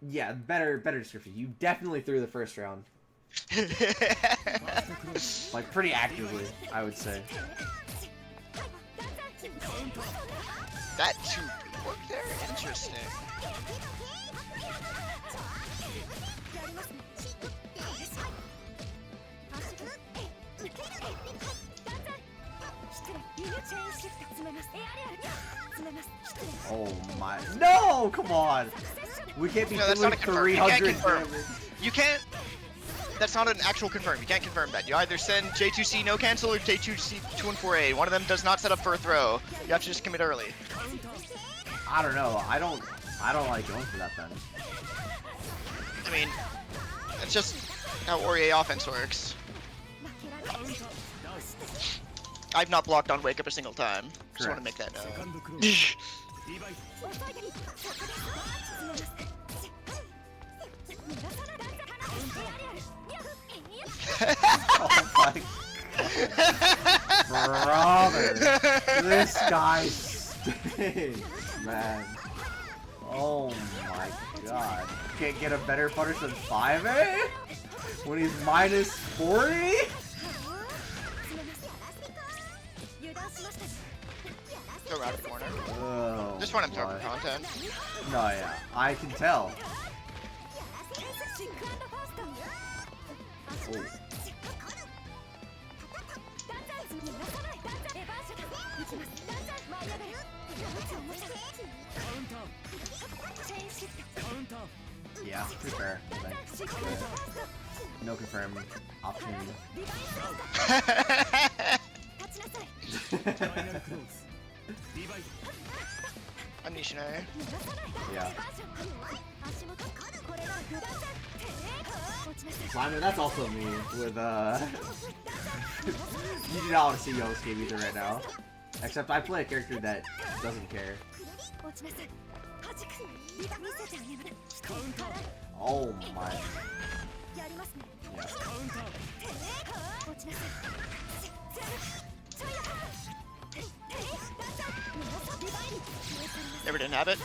Yeah, better description. You definitely threw the first round. Like pretty actively, I would say. That 2 work there? Interesting. Oh my. No! Come on! We can't be No, that's not doing a confirm. You can't 300 confirm. damage. You can't. That's not an actual confirm. You can't confirm that. You either send J2C no cancel or J2C 214A. One of them does not set up for a throw. You have to just commit early. I don't know. I don't like going for that then. I mean, it's just how Ori offense works. I've not blocked on wake up a single time. Just want to make that known. セカンドクローズリバイOh my brother. This guy stinks, man. Oh my god. Can't get a better punish than 5A? When he's minus 40? Go around the corner. Oh, Just want him to boy. for content. No, yeah. I can tell. Oh. Yeah, pretty fair. I think. No confirm option. ファイナルクローズリバイ I'm Nishinae. Yeah. Simon, that's also me with you do not want to see Yosuke either right now. Except I play a character that doesn't care. Oh my. Yeah. カウンター Never didn't have it.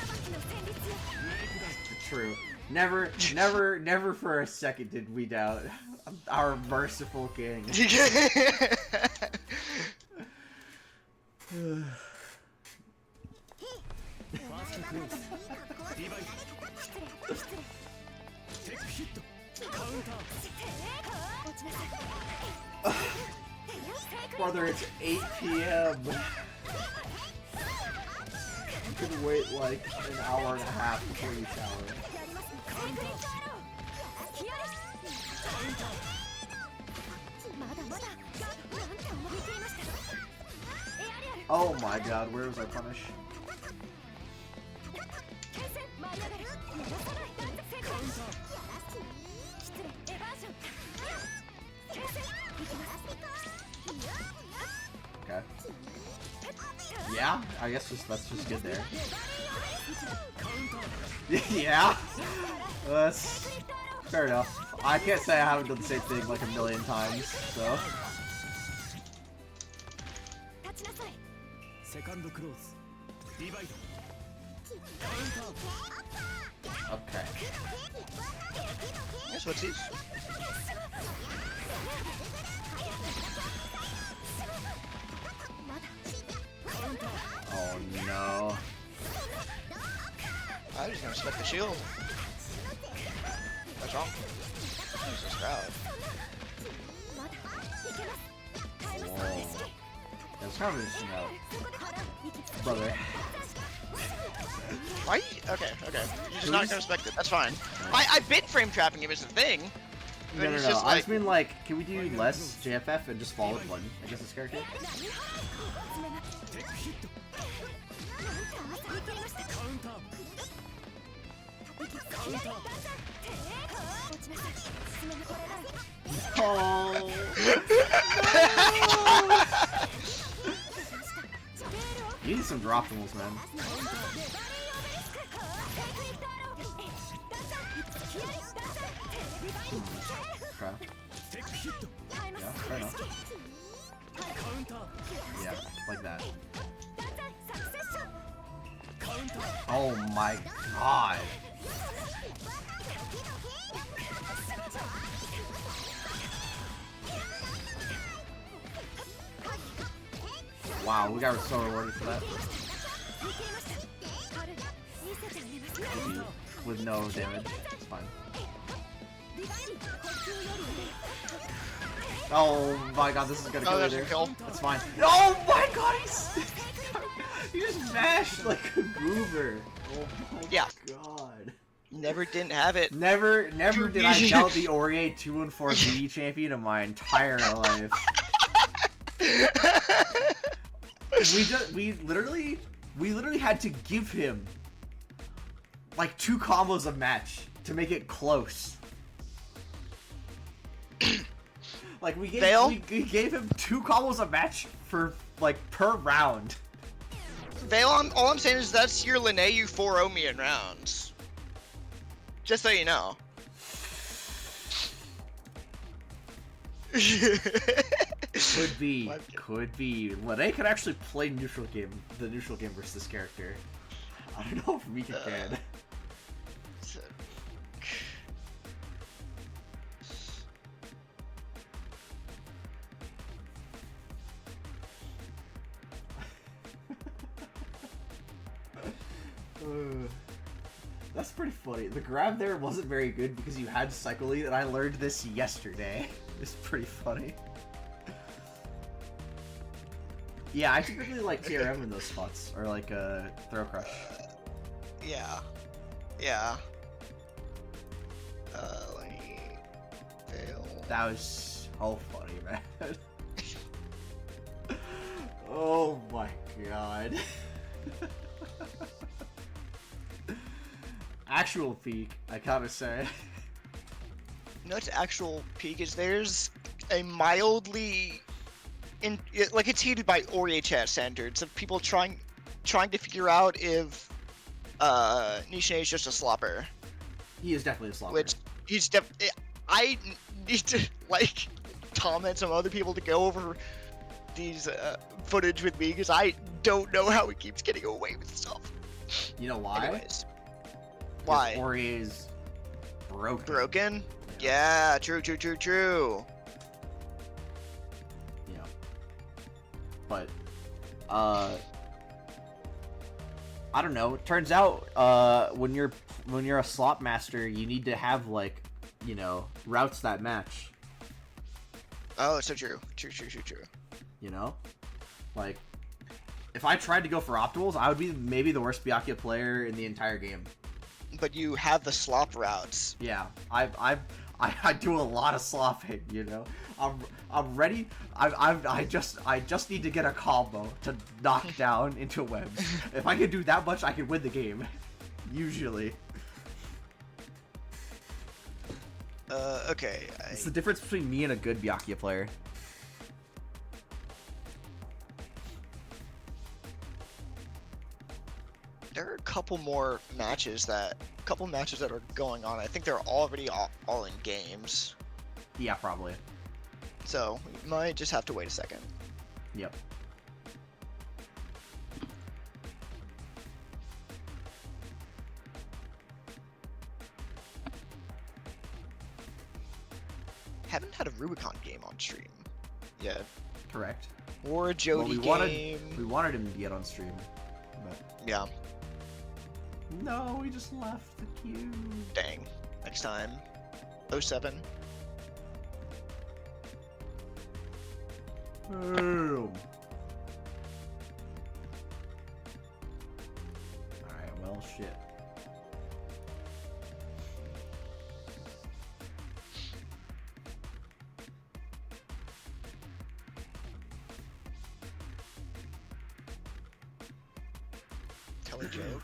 True. Never for a second did we doubt our merciful king. ファーストクローズリバイテックヒットカウンター Brother, it's 8 p.m. You can wait like an hour and a half before you shower. Oh my god, where was our punish? Okay. Yeah, I guess that's just good there. Yeah, that's fair enough. I can't say I haven't done the same thing like a million times, so. セカンドクローズリバイドカウンター Okay. Yes, what's these? Oh no. I was gonna respect the shield. What's wrong? Jesus crowd. Whoa. That's kind of interesting though. Brother. Why? Okay. You're just not gonna respect it. That's fine. I've been frame trapping him as a thing. No, But no, it's no. just I like, just mean like, can we do less JFF and just follow the button against this character? テックヒットカウンターカウンター Oh. You need some drop tools, man. Okay. テックヒット Yeah, fair enough. カウンター Yeah, like that. カウンター Oh my god. Wow, we got so rewarded for that. With no damage. It's fine. Oh my god, this is gonna oh, kill there's a either. kill. That's fine. Oh my god, He just mashed like a goober. Oh my Yeah. god. Never didn't have it. Never did I doubt the Aurier 2-4 BD champion in my entire life. We literally had to give him like 2 combos a match to make it close. Like we gave him 2 combos a match for like per round. Vale, all I'm saying is that's your Linnae you 4-0 me in rounds. Just so you know. Could be. Linnae could actually play the neutral game versus this character. I don't know if Mika can. That's pretty funny. The grab there wasn't very good because you had Cycle Lead, and I learned this yesterday. It's pretty funny. Yeah, I typically like TRM in those spots, or like Throw Crush. Yeah. Yeah. Let me fail. That was so funny, man. Oh my god. Actual peak, I gotta say. You know what's actual peak is there's a mildly like it's heated by Aurier chat standards of people trying to figure out if Nishine is just a slopper. He is definitely a slopper. Which he's I need to like Tom and some other people to go over these footage with me because I don't know how he keeps getting away with stuff. You know why? Anyways. Why? Aurier is broken. Broken? Yeah, true. Yeah. But, I don't know. It turns out, when you're a slot master, you need to have like, you know, routes that match. Oh, so true. True. You know, like if I tried to go for optimals, I would be maybe the worst Byakuya player in the entire game. But you have the slop routes. Yeah, I do a lot of slopping, you know. I'm ready. I just need to get a combo to knock down into webs. If I can do that much, I can win the game. Usually. Okay. It's the difference between me and a good Byakuya player. There are a couple matches that are going on. I think they're already all in games. Yeah, probably. So we might just have to wait a second. Yep. Haven't had a Rubicon game on stream yet. Correct. Or a Jody game. We wanted him to get on stream, but Yeah. no, he just left the queue. Dang. Next time. 07. Boom. Alright, well, shit. Tell a joke.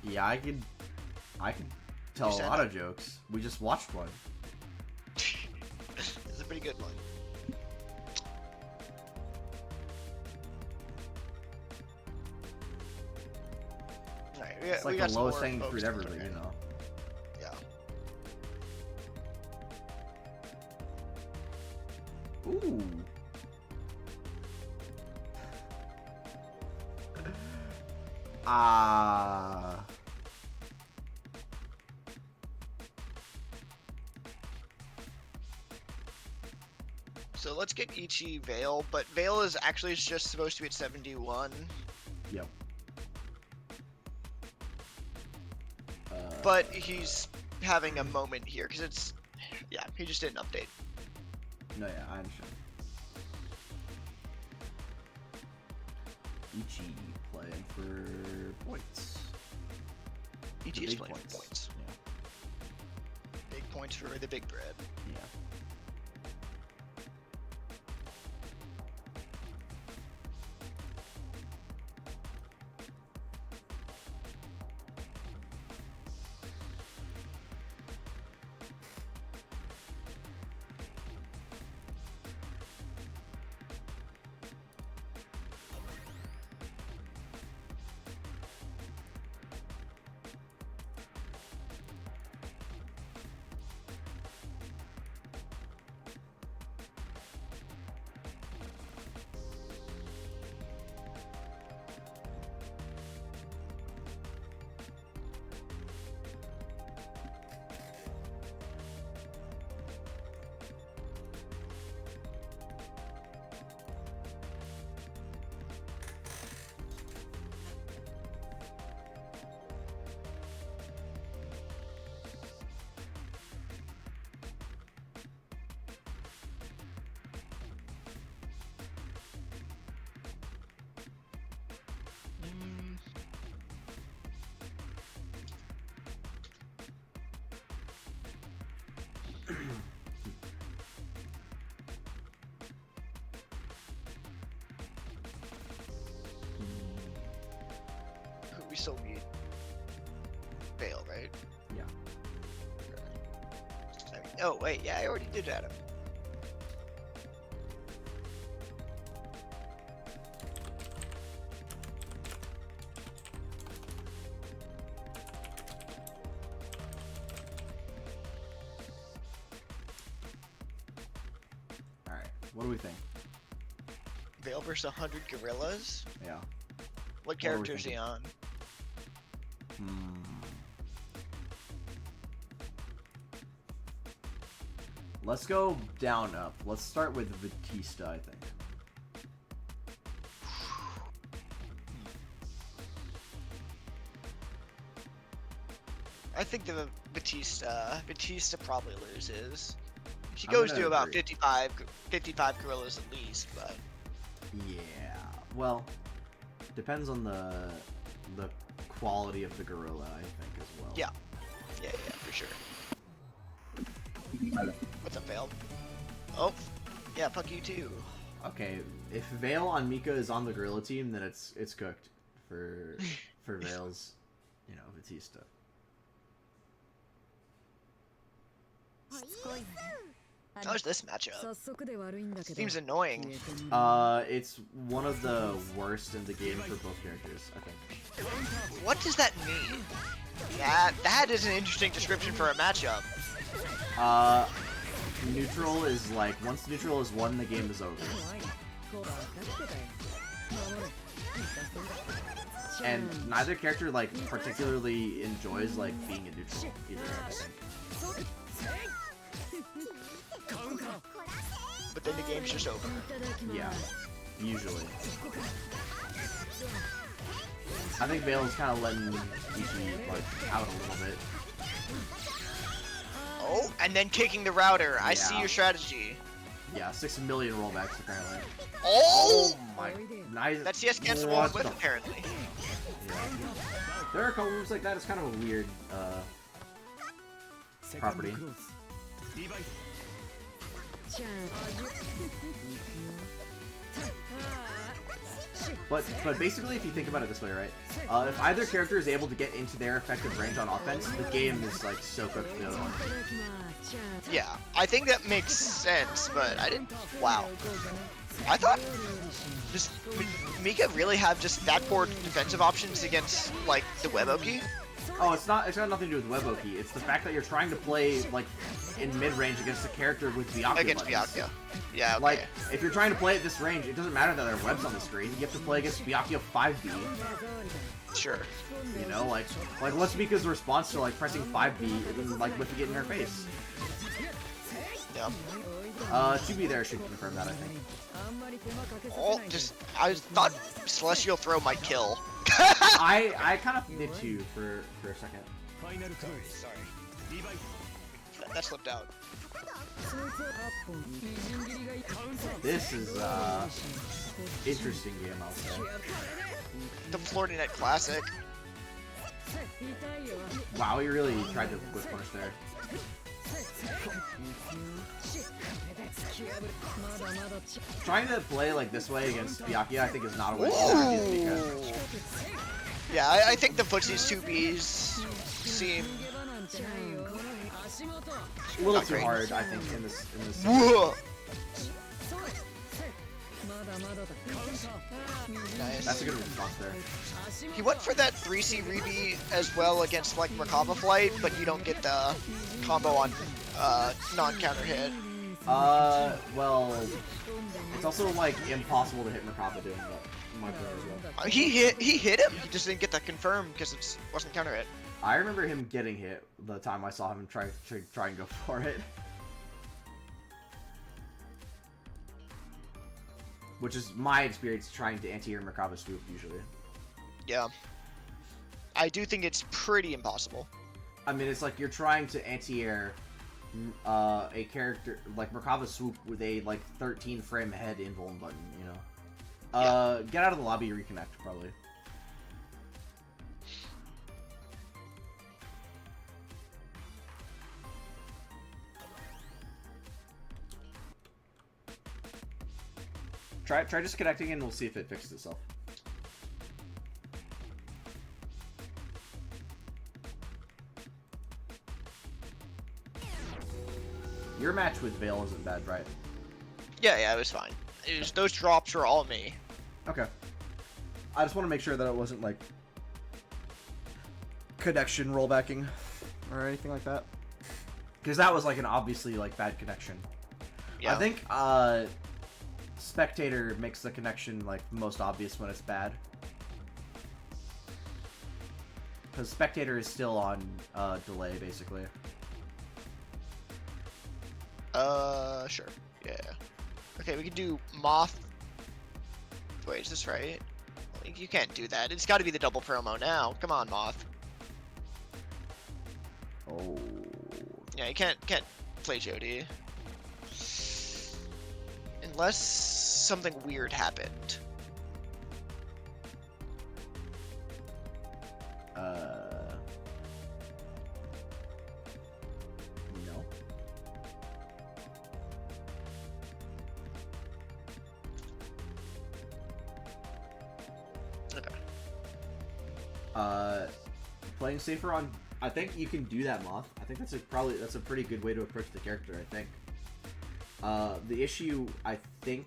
Yeah, I could tell a said lot it. of jokes. We just watched one. It's a pretty good one. Alright, It's we like got the some lowest more hanging folks fruit to ever, look you at. know. Yeah. Ooh. Ah. So let's get Ichi Vale, but Vale is actually just supposed to be at 71. Yep. But he's having a moment here because it's, yeah, he just did an update. No, yeah, I understand. Ichi playing for points. EG The is big playing for points. Big points for the big bread. Yeah. Mm. Who we still need? Vale, right? Yeah. Oh wait, yeah, I already did Adam. All right. What do we think? Vale versus 100 gorillas. Yeah. What are we character is he thinking? on? Hmm. Let's go down up. Let's start with Batista, I think. I think the Batista probably loses. He I'm goes gonna to about agree. 55 gorillas at least, but Yeah. Well, depends on the quality of the gorilla, I think, as well. Yeah. yeah, for sure. What's up, Vale? Oh, yeah, fuck you too. Okay, if Vale on Mika is on the gorilla team, then it's cooked for Vale's, Batista. How's this matchup? Seems annoying. It's one of the worst in the game for both characters, I think. What does that mean? That is an interesting description for a matchup. Neutral is like, once neutral is won, the game is over. And neither character, like, particularly enjoys, like, being a neutral either, I think. But then the game's just over. Yeah, usually. I think Vale's kind of letting Ichi, like, out a little bit. Oh, and then kicking the router. I see Yeah. your strategy. Yeah, 6 million rollbacks, apparently. Oh! My, nice. That's yes against the wall with, apparently. Yeah. There are a couple moves like that. It's kind of a weird, property. But basically, if you think about it this way, right? If either character is able to get into their effective range on offense, the game is like so cooked for the other one. Yeah, I think that makes sense, but I didn't. Wow. I thought. Does Mika really have just that poor defensive options against, like, the Weboki? Oh, it's got nothing to do with Weboki. It's the fact that you're trying to play like in mid-range against a character with Byakuya Against buttons. Byakuya. Yeah, okay. Like, if you're trying to play at this range, it doesn't matter that there are webs on the screen. You have to play against Byakuya 5B. Sure. You know, like what's Mika's response to like pressing 5B and like whipping it in her face? Yeah. 2B there should confirm that, I think. Oh, I thought Celestial Throw might kill. I kind of did too for a second. Sorry. That slipped out. This is interesting game, I'll say. The Florida Net Classic. Wow, he really tried to whip punish there. Trying to play like this way against Byakuya, I think, is not a way to because Yeah, I think the footsies 2Bs seem. a little Not too great. hard, I think, in this. Whoa. Nice. That's a good response there. He went for that 3C Rebi as well against like Merkava Flight, but you don't get the combo on non-counter hit. Well, it's also like impossible to hit Merkava doing that. In my opinion as well. He hit him. He just didn't get that confirmed because it wasn't counter hit. I remember him getting hit the time I saw him try and go for it. Which is my experience trying to anti-air Merkava swoop usually. Yeah. I do think it's pretty impossible. I mean, it's like you're trying to anti-air a character like Merkava swoop with a like 13 frame head invuln button, you know. Get out of the lobby, reconnect probably. Try disconnecting and we'll see if it fixes itself. Your match with Vale isn't bad, right? Yeah, it was fine. Those drops were all me. Okay. I just want to make sure that it wasn't like connection rollbacking or anything like that. Because that was like an obviously like bad connection. Yeah. I think Spectator makes the connection like most obvious when it's bad. Because Spectator is still on delay basically. Sure. Yeah. Okay, we can do Moth. Wait, is this right? You can't do that. It's got to be the double promo now. Come on, Moth. Oh. Yeah, you can't play Jody. Unless something weird happened. No. Okay. Playing safer on. I think you can do that, Moth. I think that's a pretty good way to approach the character. I think. The issue I think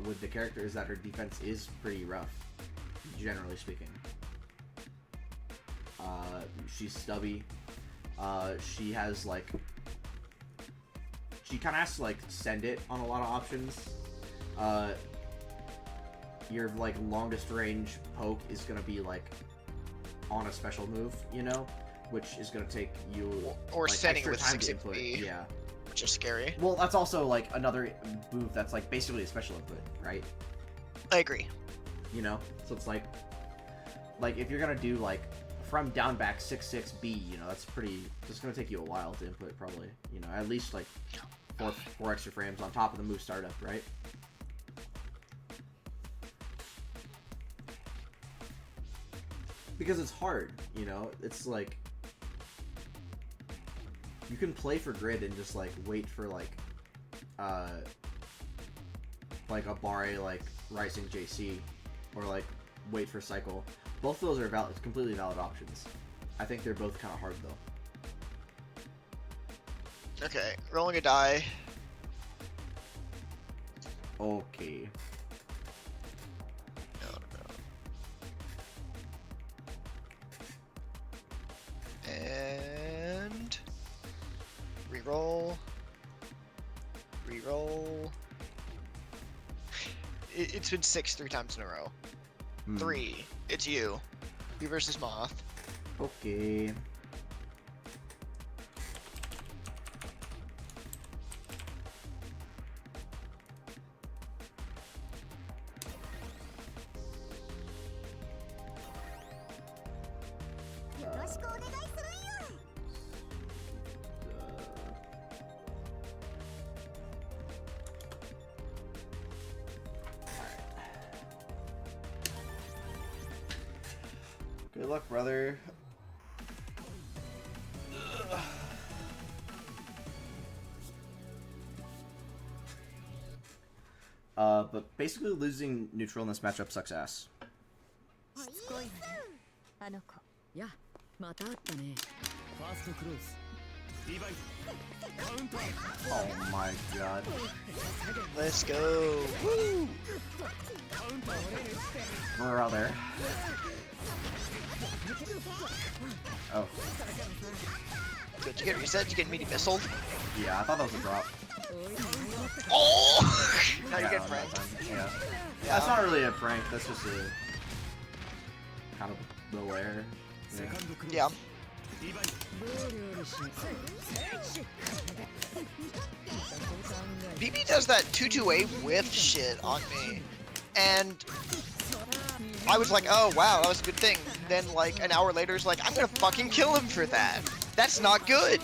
with the character is that her defense is pretty rough, generally speaking. She's stubby. She has like. She kind of has to like send it on a lot of options. Your like longest range poke is gonna be like on a special move, you know, which is gonna take you Or like, setting extra with time to 6 input. XP. Yeah. Which is scary. Well, that's also like another move that's like basically a special input, right? I agree. You know, so it's like if you're gonna do like from down back 6-6B, you know, that's pretty. It's gonna take you a while to input, probably. You know, at least like four extra frames on top of the move startup, right? Because it's hard, you know. It's like you can play for grid and just like wait for like a Bare like Rising JC, or like wait for cycle. Both of those are valid, completely valid options. I think they're both kind of hard though. Okay, rolling a die. Okay. No. And reroll. It's been 6 3 times in a row. 3. It's you. You versus Moth. Okay. Good luck, brother. But basically losing neutral in this matchup sucks ass. しつこいわねあの子やまた会ったねファーストクローズリバイトカウンター Oh my god. Let's go. Woo! カウンター We're out there. Oh, Did you get reset? Did you get meaty missile? yeah, I thought that was a drop. Oh! Now you Yeah, get no, pranked. no, yeah. That's not really a prank, that's just a kind of low air. セカンドクローズ Yeah. リバイトボールよりし BB does that 228 whiff shit on me. And I was like, oh wow, that was a good thing. Then like an hour later, it's like, I'm gonna fucking kill him for that. That's not good.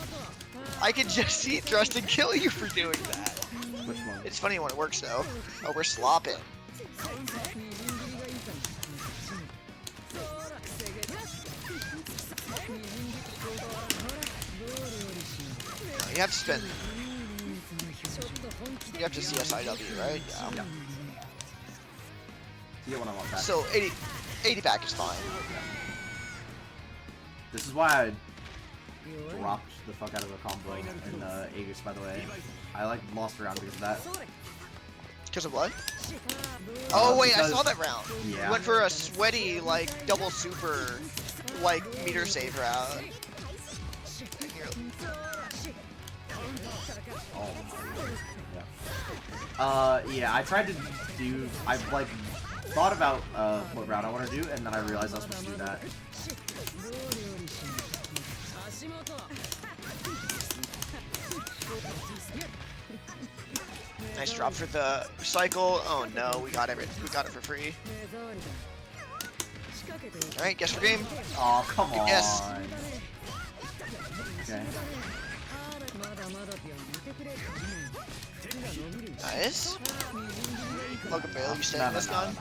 I can just see thrust and kill you for doing that. Which one? It's funny when it works though. Oh, we're slopping. You have to spend. You have to CSIW, right? Yeah. Yeah. You get what I want back. So 80 back is fine. This is why I dropped the fuck out of a combo in Aegis, by the way. I like lost around because of that. Because of what? Oh wait, I because- saw that round. Yeah. You went for a sweaty, like, double super, like, meter save route. Here, Oh my. Yeah, I tried to do. I like thought about what route I want to do, and then I realized I was supposed to do that. Nice drop for the cycle. Oh no, we got it. We got it for free. All right, guess for game. Oh come on. Yes. Okay. Nice. Logan Bale, you staying this gun?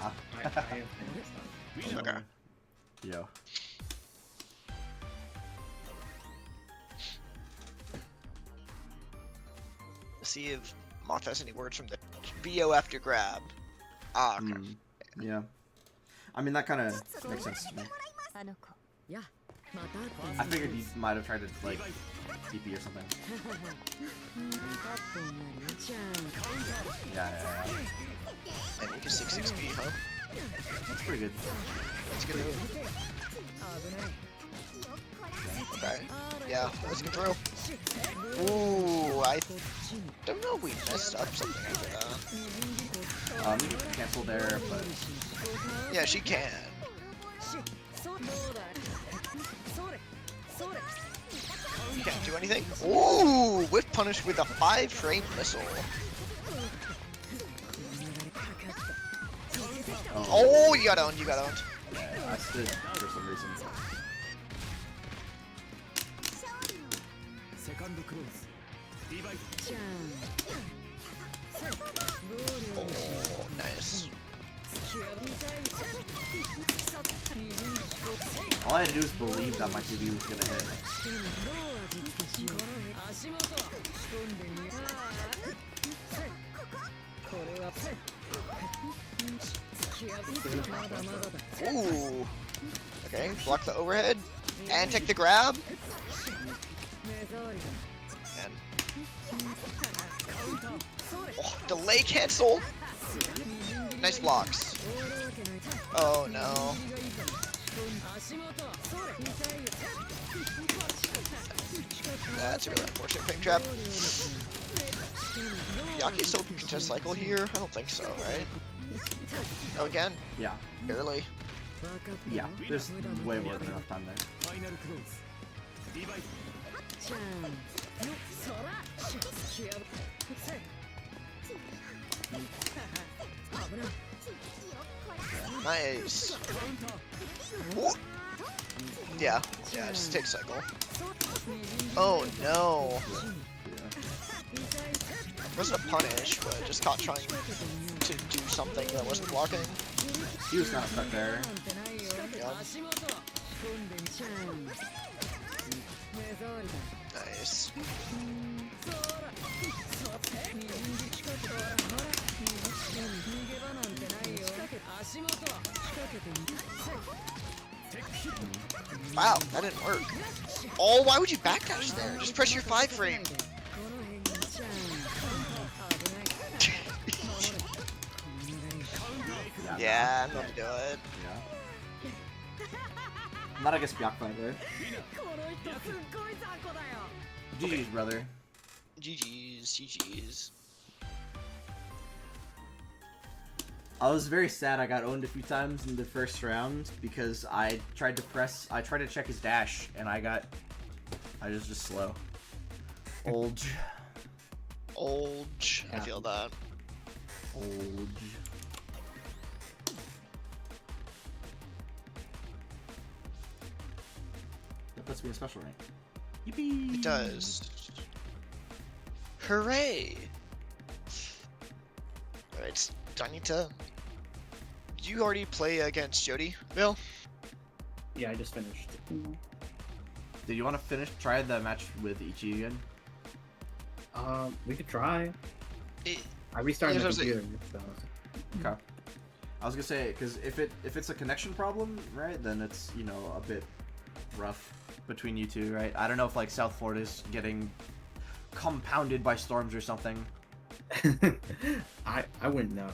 Okay. Yo. Let's see if Moth has any words from the VO after grab. Ah, okay. Hmm. Yeah. I mean that kind of makes sense to me. あの子やまた会った I figured you might have tried to like TP or something. 8本やりちゃん Yeah. And you can 6-6B, huh? That's pretty good. That's a good move. 危ない Okay. Yeah, let's get through. Ooh, I don't know if we messed up something after that. You can cancel there, but Yeah, she can. そうだそれそれ You can't do anything. Ooh, whip punish with a 5-frame missile. Oh, you got owned, you got owned. yeah, I stood for some reason. セカンドクローズリバイトちゃん Oh, nice. All I had to do was believe that my TV was gonna hit. 足元仕込んでみようこれはまだまだだ Ooh. Okay, block the overhead and take the grab. 目障りだ And oh, delay cancel. Nice blocks. 終わるわけない Oh no. 足元それ痛いよ That's a really unfortunate frame trap. Yaki still contest cycle here? I don't think so, right? Oh, again? Yeah. Barely. 分かった Yeah. There's way more than enough time there. ファイナルクローズリバイトちゃんよそらしやぶせ危ない Nice. カウンター Whoa. Yeah, yeah, just take cycle. Oh no. Yeah. Wasn't a punish, but just caught trying to do something that wasn't blocking. He was kind of stuck there. なんてないよ Yeah. 足元 Nice. Wow, that didn't work. Oh, why would you backdash there? Just press your 5 frame. Yeah, I'm gonna do it. Yeah. I'm not against Byakuya there. GG's, brother. GG's, GG's. I was very sad I got owned a few times in the first round because I tried to check his dash and I was just slow. Old. Old. I feel that. Old. That puts me in special rank. Yippee! It does. Hooray! Alright, do I need to... Did you already play against Jody, Bill? Yeah, I just finished. Did you want to try the match with Ichi again? We could try. It, I restarted Yeah, my so- computer, so... Okay. I was gonna say, because if it's a connection problem, right, then it's, you know, a bit rough between you two, right? I don't know if like South Florida's getting compounded by storms or something. I wouldn't know.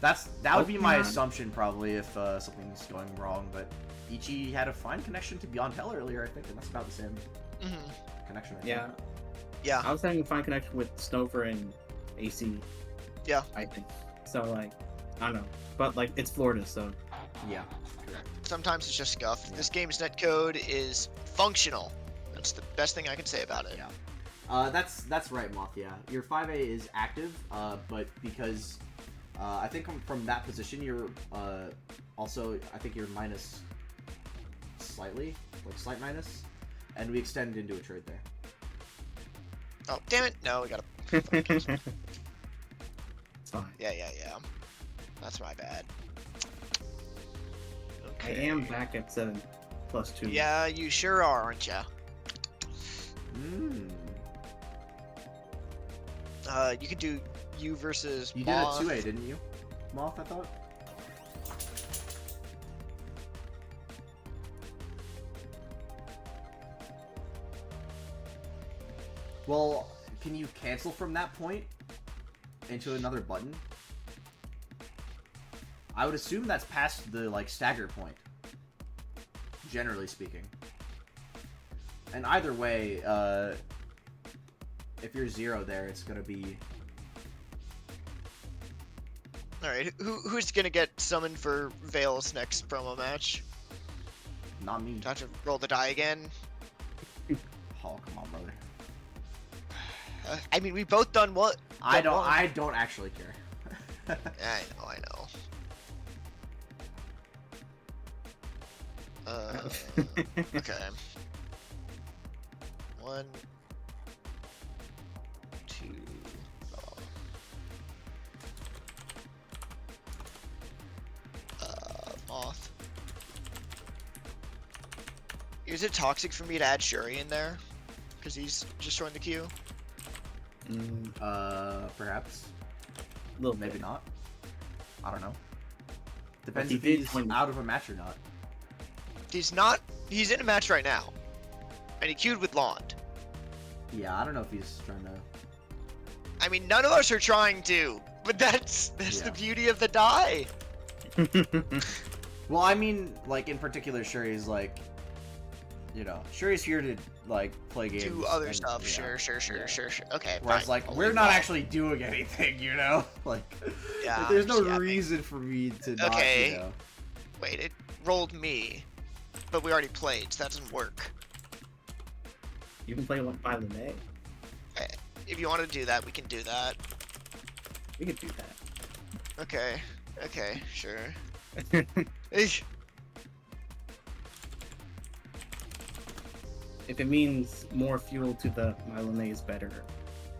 That would be my Pokemon. assumption probably if something's going wrong. But Ichi had a fine connection to Beyond Hell earlier, I think, and that's about the same connection. I think. Yeah, yeah. I was having a fine connection with Snover and AC. Yeah. I think. So, like, I don't know. But, like, it's Florida, so... Yeah. Correct. Sometimes it's just scuffed. Yeah. This game's netcode is functional. That's the best thing I can say about it. Yeah. That's right, Moth. Yeah, your 5A is active, but because I think from that position you're also I think you're minus slightly, like slight minus, and we extend into a trade there. Oh, damn it! No, we gotta. it's fine. Yeah. That's my bad. I am back at 7 plus 2. Yeah, you sure are, aren't ya? Mm. You could do you versus You Moth. did a 2A, didn't you, Moth? I thought. Well, can you cancel from that point into another button? I would assume that's past the like stagger point, generally speaking. And either way, if you're 0 there, it's gonna be. All right, who's gonna get summoned for Vale's next promo match? Not me. Do I have to roll the die again? Oh, come on, brother. I mean, we both done what? I done don't. one. I don't actually care. I know. Okay. 1, 2. Moth. Is it toxic for me to add Shuri in there? Because he's just joined the queue? Perhaps. Little Maybe bit. not. I don't know. Depends he if did he's when- out of a match or not. He's not. He's in a match right now. And he queued with Lond. Yeah, I don't know if he's trying to. I mean, none of us are trying to. But that's Yeah. the beauty of the die. Well, I mean, like in particular, Shuri's like, you know, Shuri's here to like play games. Do other and- stuff. yeah, Sure. yeah. Okay. Whereas fine. like I'll we're leave not that. actually doing anything, you know. Like, Yeah, like, there's no yeah, reason for me to not. Okay. You know. Wait, it rolled me, but we already played, so that doesn't work. You can play one by the May. If you want to do that, we can do that. We could do that. Okay, sure. Eesh. If it means more fuel to the Mylone is better.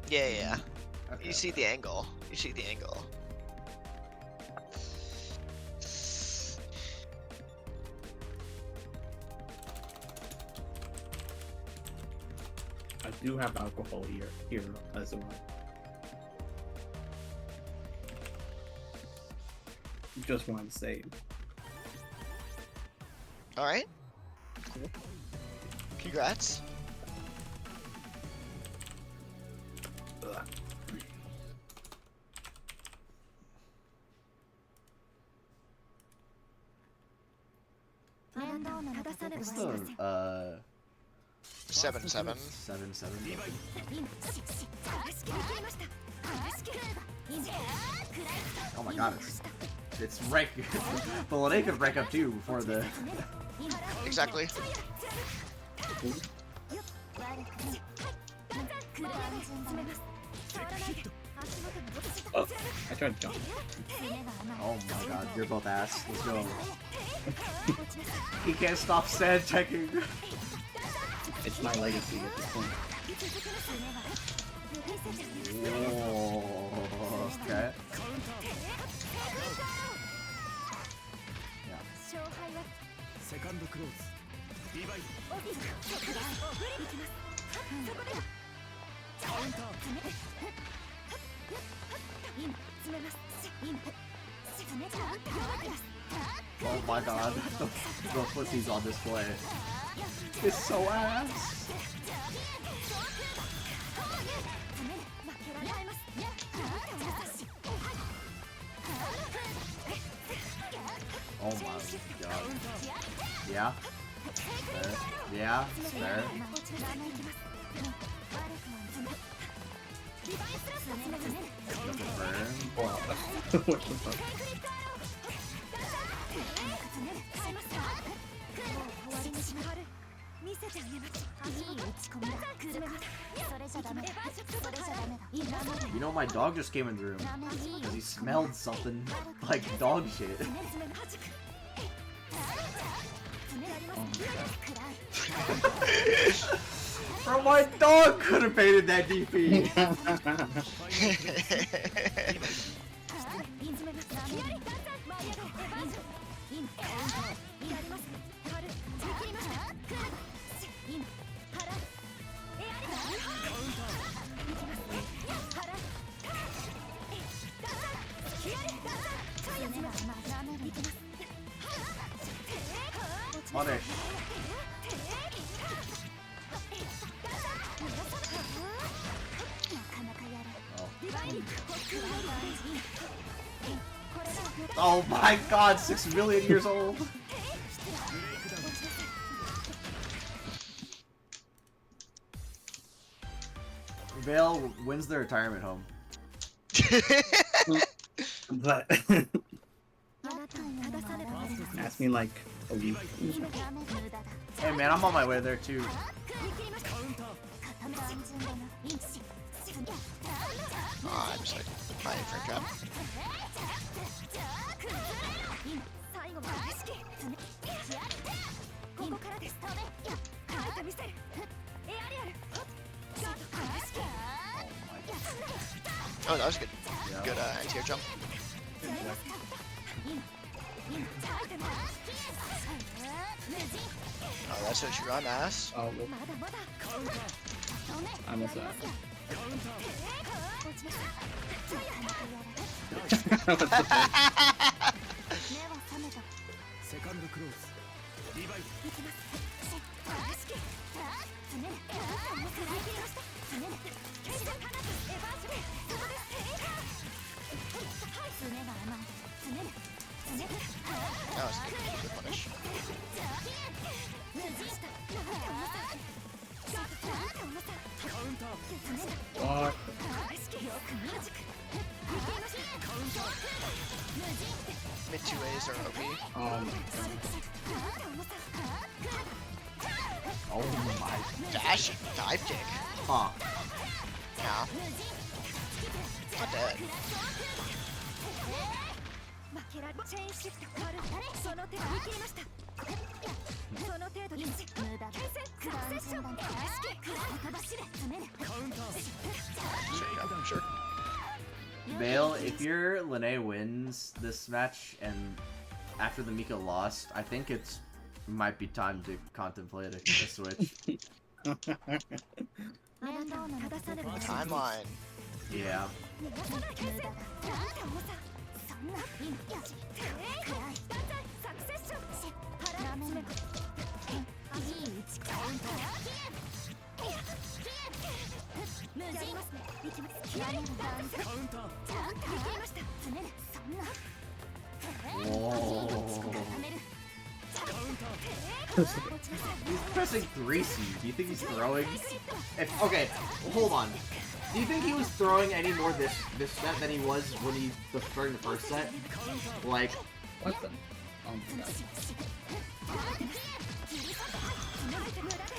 Yeah. Okay, You see okay. the angle. do have alcohol here as well. Just wanted to say. All right. Cool. Congrats. Ugh. What's the 7-7. 7-7? Oh my god, it's rank. The Lene could rank up too before the. Exactly. Oh, I tried to jump. Oh my god, you're both ass. Let's go. He can't stop sand checking. It's my legacy at this point. Whoa. Okay. Yeah. セカンドクローズディバイドカウンター Oh my god. The pussies on display. It's so ass. Oh my god. Yeah. There. Yeah. There. Confirm. Wow. What the fuck? You know, my dog just came in the room because he smelled something like dog shit. Bro, my dog could have painted that DP. Punish. Oh my god, 6 million years old! Vale wins the retirement home. But ask me like a week. Hey man, I'm on my way there too. Oh, I'm just like fighting for a trap. Oh, that was good. Yeah. Good anti-air jump. Oh, that's what you run, ass. Oh, well, I missed that. What the fuck? セカンドクローズディバイThat was good. Good punish. What? Mid 2As are OP. Oh my. Dash dive kick. Huh. Yeah. Not dead. Sure. Vale, if your Lene wins this match and after the Mika lost, I think it's might be time to contemplate a switch. Timeline. Yeah. Whoa. He's pressing greasy. Do you think he's throwing? Okay, hold on. Do you think he was throwing any more this set than he was when he was starting the first set? Like, What the? Oh my god.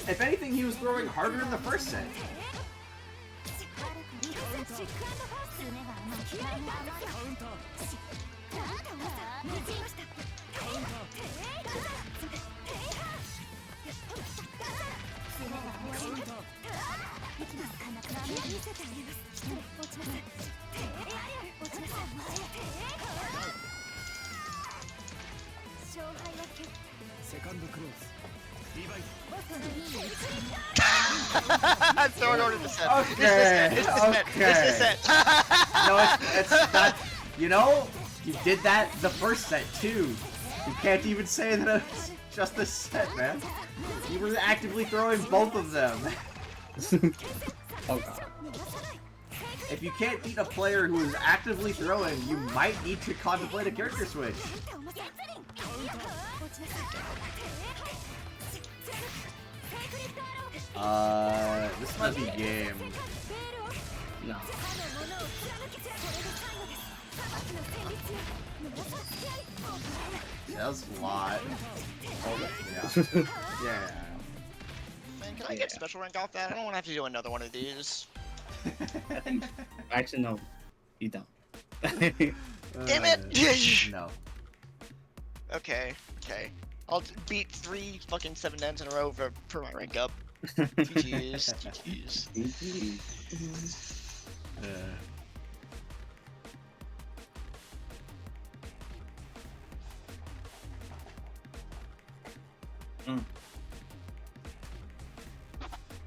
if anything, he was throwing harder in the first set. I'm throwing over the set. Okay, This is it. No, it's not. You know, he did that the first set too. You can't even say that it's just the set, man. You were actively throwing both of them. Oh god. If you can't beat a player who is actively throwing, you might need to contemplate a character switch. This might be game. No. That was a lot. Yeah. Yeah. Man, can I get special rank off that? I don't want to have to do another one of these. I think. Actually, no. You don't. Damn it! No. Okay. I'll beat 3 fucking 7 ends in a row for my rank up. GG's.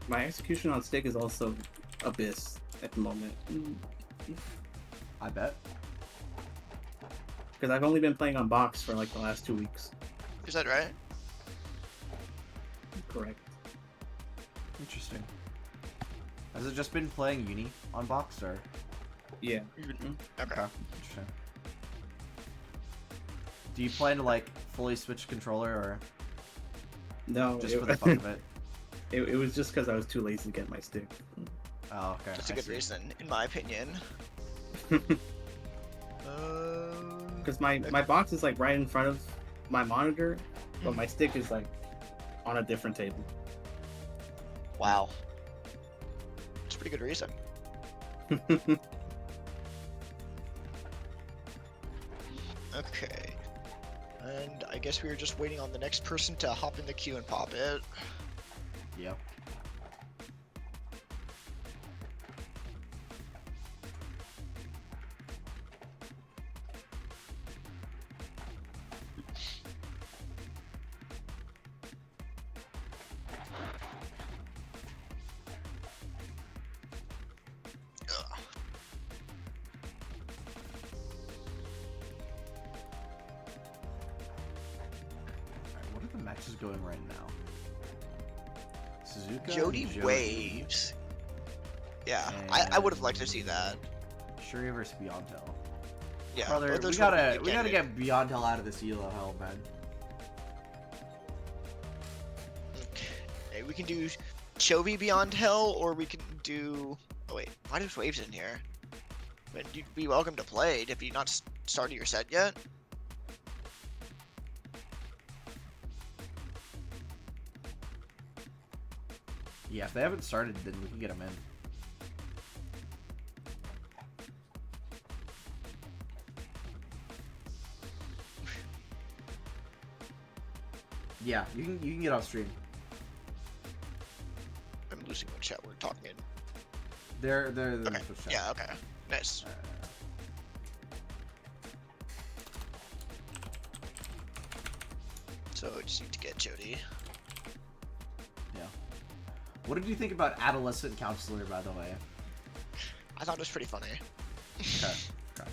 My execution on stick is also abyss at the moment. I bet. Because I've only been playing on box for like the last 2 weeks. Is that right? Correct. Interesting. Has it just been playing Uni on box or? Yeah. Okay. Interesting. Do you plan to like fully switch controller or No, just for the fun of it? it was just because I was too lazy to get my stick. Oh, okay. That's a I good see. reason, in my opinion. Because my box is like right in front of my monitor, but my stick is like on a different table. Wow. That's a pretty good reason. Okay. And I guess we were just waiting on the next person to hop in the queue and pop it. Yep. Ugh. Alright, what are the matches going right now? Suzuka. Jody and Waves. Yeah, I would have liked to see that. Shuri versus Beyontel. Yeah, Brother, but we those gotta were good get Beyontel out of this elo hell, man. Okay, we can do Chovy Beyond Hell, or we can do. Oh wait, why does Waves in here? But you'd be welcome to play. Have you not started your set yet? Yeah, if they haven't started, then we can get them in. Yeah, you can get on stream. I'm losing my chat. We're talking in. They're Okay. Twitch chat. Yeah. Okay. Nice. So I just need to get Jody. What did you think about Adolescent Counselor, by the way? I thought it was pretty funny. Okay. Okay.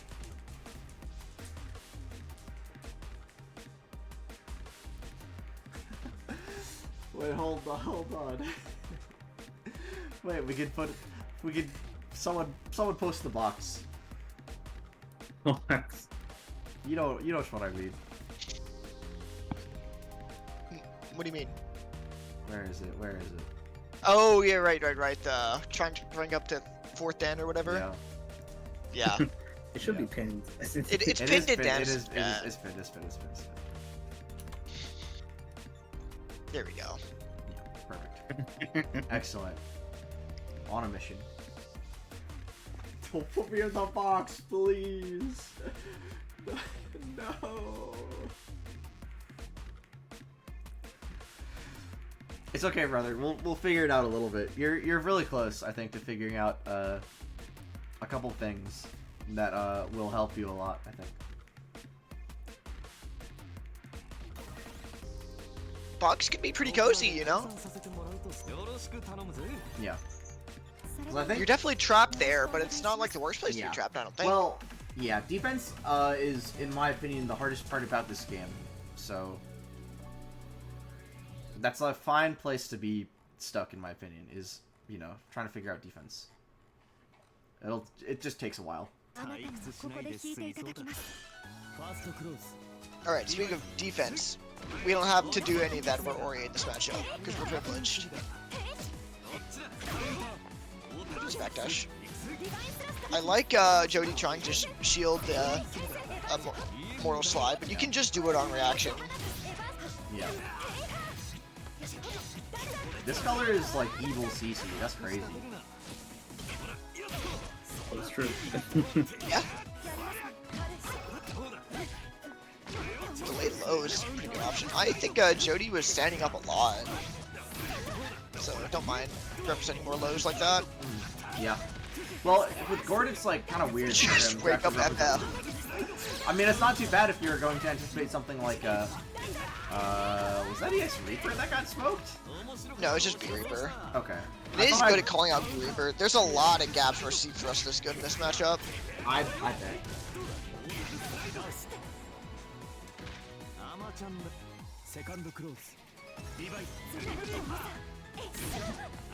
Wait, hold on. Wait, we could someone post the box. You know what I mean. What do you mean? Where is it? Oh yeah, right. Trying to bring up to 4th Dan or whatever. Yeah. Yeah. It should Yeah. be pinned. It's It is pinned in pinned, Dan's. it's pinned. There we go. Perfect. Excellent. On a mission. Don't put me in the box, please. No. It's okay, brother. We'll figure it out a little bit. You're really close, I think, to figuring out a couple things that will help you a lot, I think. Box can be pretty cozy, you know? Yeah. 'Cause I think You're definitely trapped there, but it's not like the worst place to Yeah. be trapped, I don't think. Well, yeah, defense is, in my opinion, the hardest part about this game. So that's a fine place to be stuck, in my opinion, is, you know, trying to figure out defense. It just takes a while. 退屈しないで済みそうだ。ファーストクローズ。 Alright, speaking of defense, we don't have to do any of that for Ori in this matchup, because we're privileged. Just backdash. I like Jody trying to shield the Mortal Slide, but you can just do it on reaction. Yeah. This color is like evil CC. That's crazy. That's true. Yeah. Delayed low is a pretty good option. I think Jody was standing up a lot, so don't mind representing more lows like that. Yeah. Well, with Gord, it's like kind of weird. You for just him to wake up actually represent- FF. I mean, it's not too bad if you're going to anticipate something like was that EX Reaper that got smoked? No, it's just B Reaper. Okay. It is good at calling out B Reaper. There's a lot of gaps where C Thrust is good in this matchup. I bet. アマちゃんだ。セカンドクローズ。リヴァイ。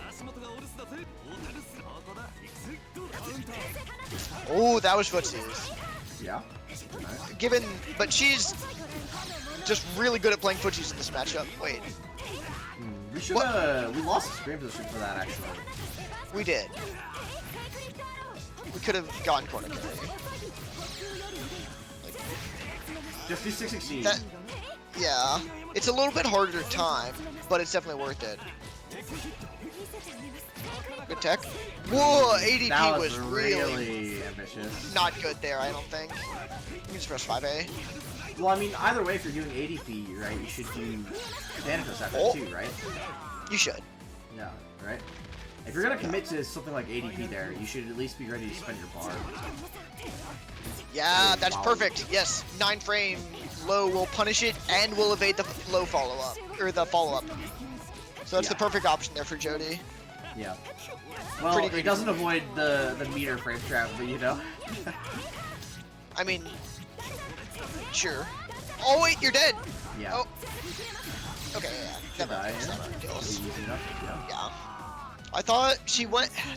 足元がオルスだぜ。オータルス。ここだ。行くぜ。カウンター。 Oh, that was footsies. Yeah. But she's just really good at playing footsies in this matchup. Wait, We should we lost the screen position for that actually. we did. We could have gotten corner carry. Just do 616. That, yeah, it's a little bit harder time, but it's definitely worth it. Good tech. Whoa, ADP That was really ambitious. not good there, I don't think. You can just press 5A. Well, I mean, either way, if you're doing ADP, right, you should do Thanatos after Oh. too, right? You should. Yeah, right? If you're gonna commit to something like ADP there, you should at least be ready to spend your bar. Yeah, that's perfect. Yes, 9 frame low will punish it and will evade the low follow-up, or the follow-up. So that's the Yeah. perfect option there for Jody. Yeah. Well, Pretty it greedy. doesn't avoid the meter frame trap, but you know. I mean, sure. Oh wait, you're dead. Yeah. Oh. Okay, yeah. Should Never die, mind. It's yeah. not Pretty ridiculous. easy enough, yeah. Yeah. I thought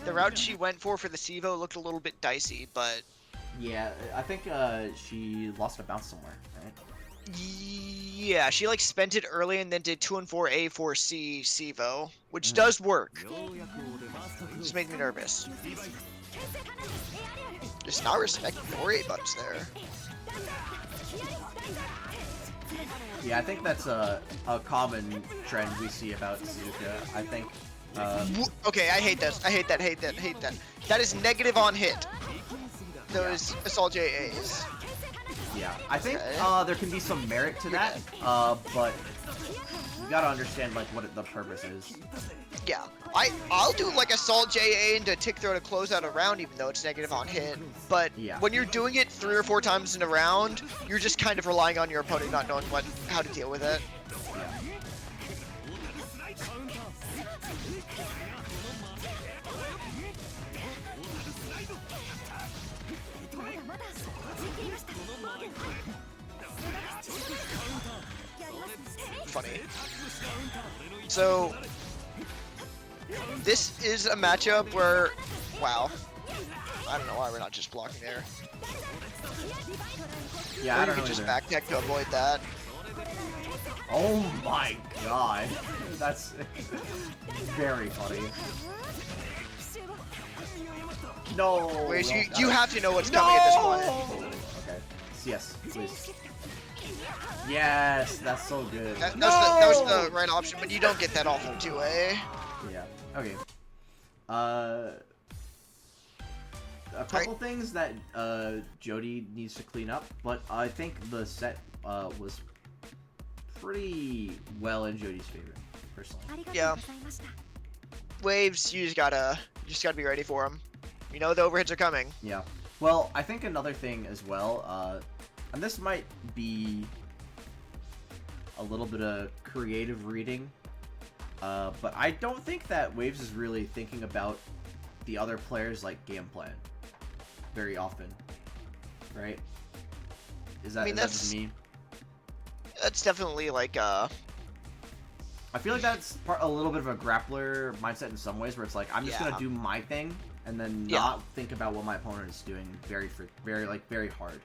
the route she went for the Sivo looked a little bit dicey, but Yeah, I think she lost a bounce somewhere, right? yeah, she like spent it early and then did 2 and 4 A 4 C Sivo, which does work. ようやく俺ファーストクロー Just ズ。 made me nervous. リヴァイ。 Just not respecting the Ori buttons there. Yeah, I think that's a common trend we see about Suzuka. I think, Okay, I hate this. I hate that. Hate that. Hate that. That is negative on hit. Those assault JAs. yeah, I think Okay. there can be some merit to that, but you gotta understand like what the purpose is. Yeah, I'll do like assault JA into tick throw to close out a round, even though it's negative on hit. But Yeah. when you're doing it 3 or 4 times in a round, you're just kind of relying on your opponent not knowing how to deal with it. Yeah. funny. So this is a matchup where, wow, I don't know why we're not just blocking there. Yeah, Or I you don't could know just either. back tech to avoid that. Oh my god. That's very funny. No. Whereas no, you no. have to know what's coming at this point. Okay. Yes, please. Yes, that's so good. That was the right option, but you don't get that off of 2A. Yeah. Okay. A couple things that Jody needs to clean up, but I think the set was pretty well in Jody's favor, personally. Yeah. Waves, you just gotta be ready for them. You know the overheads are coming. Yeah. Well, I think another thing as well, and this might be a little bit of creative reading, but I don't think that Waves is really thinking about the other players' like game plan very often, right? Is that, I mean, is that just me? That's definitely like I feel like that's a little bit of a grappler mindset in some ways, where it's like I'm just Yeah. gonna do my thing and then Yeah. not think about what my opponent is doing very hard,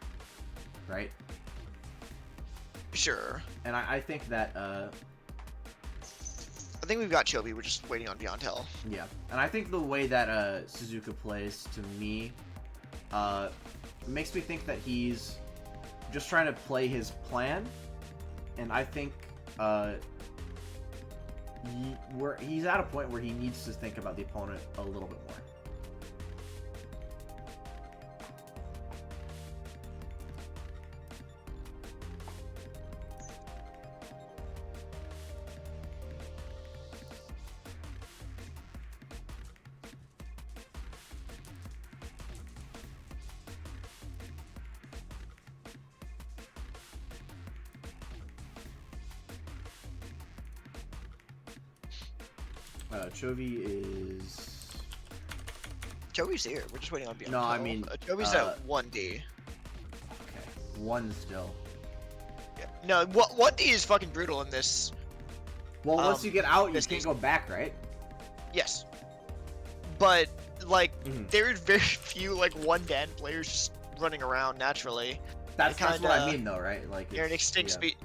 right? sure. And I think that I think we've got Chobi. We're just waiting on Beyond Hell. yeah, and I think the way that Suzuka plays to me makes me think that he's just trying to play his plan, and I think he's at a point where he needs to think about the opponent a little bit more. Chovy is... Chobi's here. We're just waiting on Beyond No, Hell. I mean, Chobi's at 1D. Okay, one still. Yeah. No, 1D is fucking brutal in this. Well, once you get out, you this can't is- go back, right? Yes. But like, Mhm. there's very few like 1Dan players just running around naturally. That's what I kinda- mean, though, right? Like, They're an it's- extinct yeah. speed.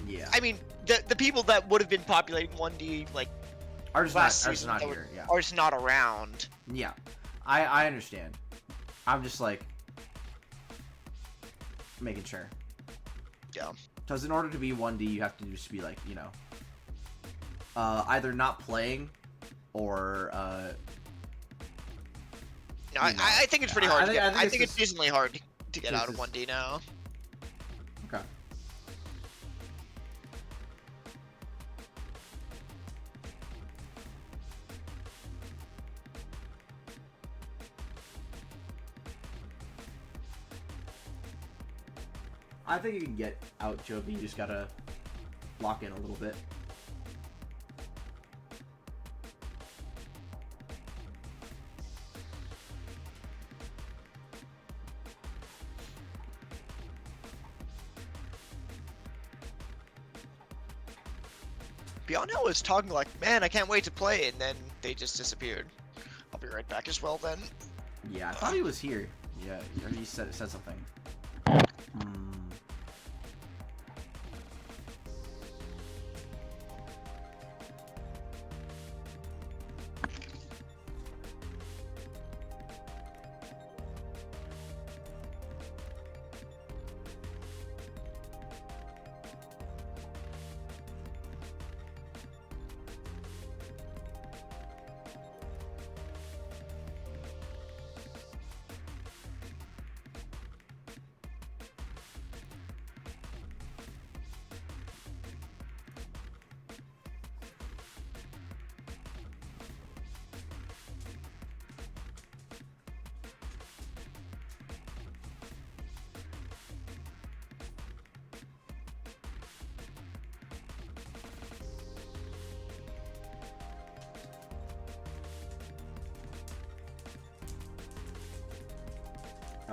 Yeah. I mean, the people that would have been populating 1D like Are just last not, are just season not that here, yeah. are just not around. Yeah. I understand. I'm just, like, making sure. Yeah. Because in order to be 1D, you have to just be, like, you know, either not playing or, No, You know. I think it's pretty hard. I think it's just- decently hard to get this out of is- 1D now. Okay. I think you can get out, Jovi. You just gotta lock in a little bit. Beyond Hell was talking like, man, I can't wait to play, and then they just disappeared. I'll be right back as well then. Yeah, I thought he was here. Yeah, he said something. Hmm.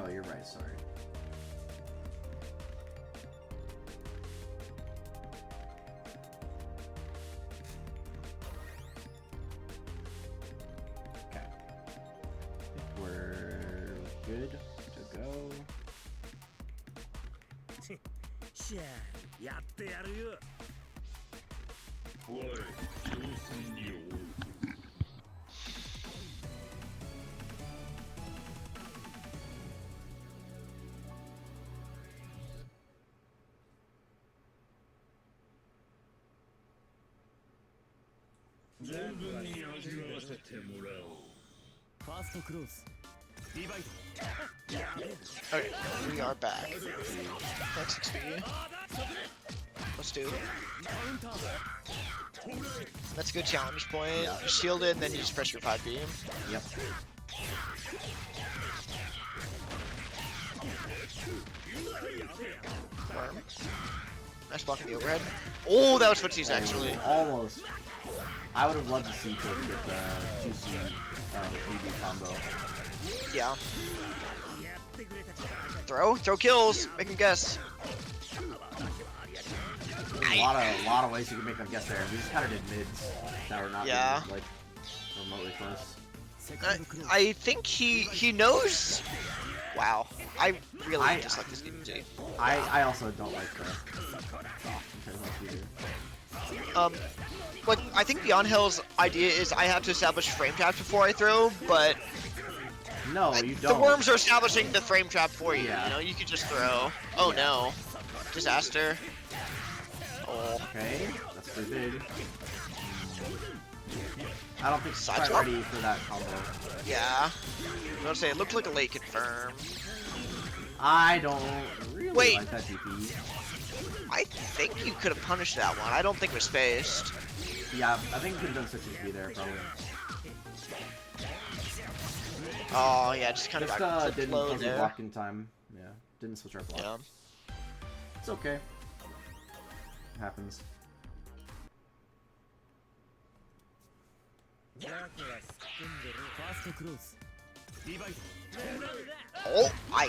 Oh, you're right, sorry. しゃやってやるよ。おい、挑戦に応じ 存分に味わわせてもらおう。ファーストクローズリバイド Okay, we are back. That's 6B. Let's do it. カウンター That's a good challenge point. You shield it and then you just press your 5 beam. Yep. Worm. Nice blocking the overhead. Oh, that was footsies actually. Almost. I would have loved to see Kobe get the 2C EB combo. Yeah. Throw kills. Make him guess. There's a lot of ways you can make them guess there. We just kind of did mids that were not Yeah. even, like remotely close. I think he knows. Wow. I really I- dislike this game too. I also don't like the either. Like I think Beyond Hell's idea is I have to establish frame traps before I throw, but No, you the don't. worms are establishing the frame trap for you. Yeah. You know, you could just throw. Oh no, disaster. Oh, Okay, that's pretty big. I don't think Side quite swap? ready for that combo. yeah. I was gonna say it looked like a late confirm. I don't really Wait. like that DP. I think you could have punished that one. I don't think it was spaced. Yeah, I think you could have done such as B there probably. Oh yeah, just kind of Just got clipped didn't low fuzzy there. block in time. Yeah, didn't switch our block. Yeah. It's okay. It happens. ファーストクローズリバイド Oh, I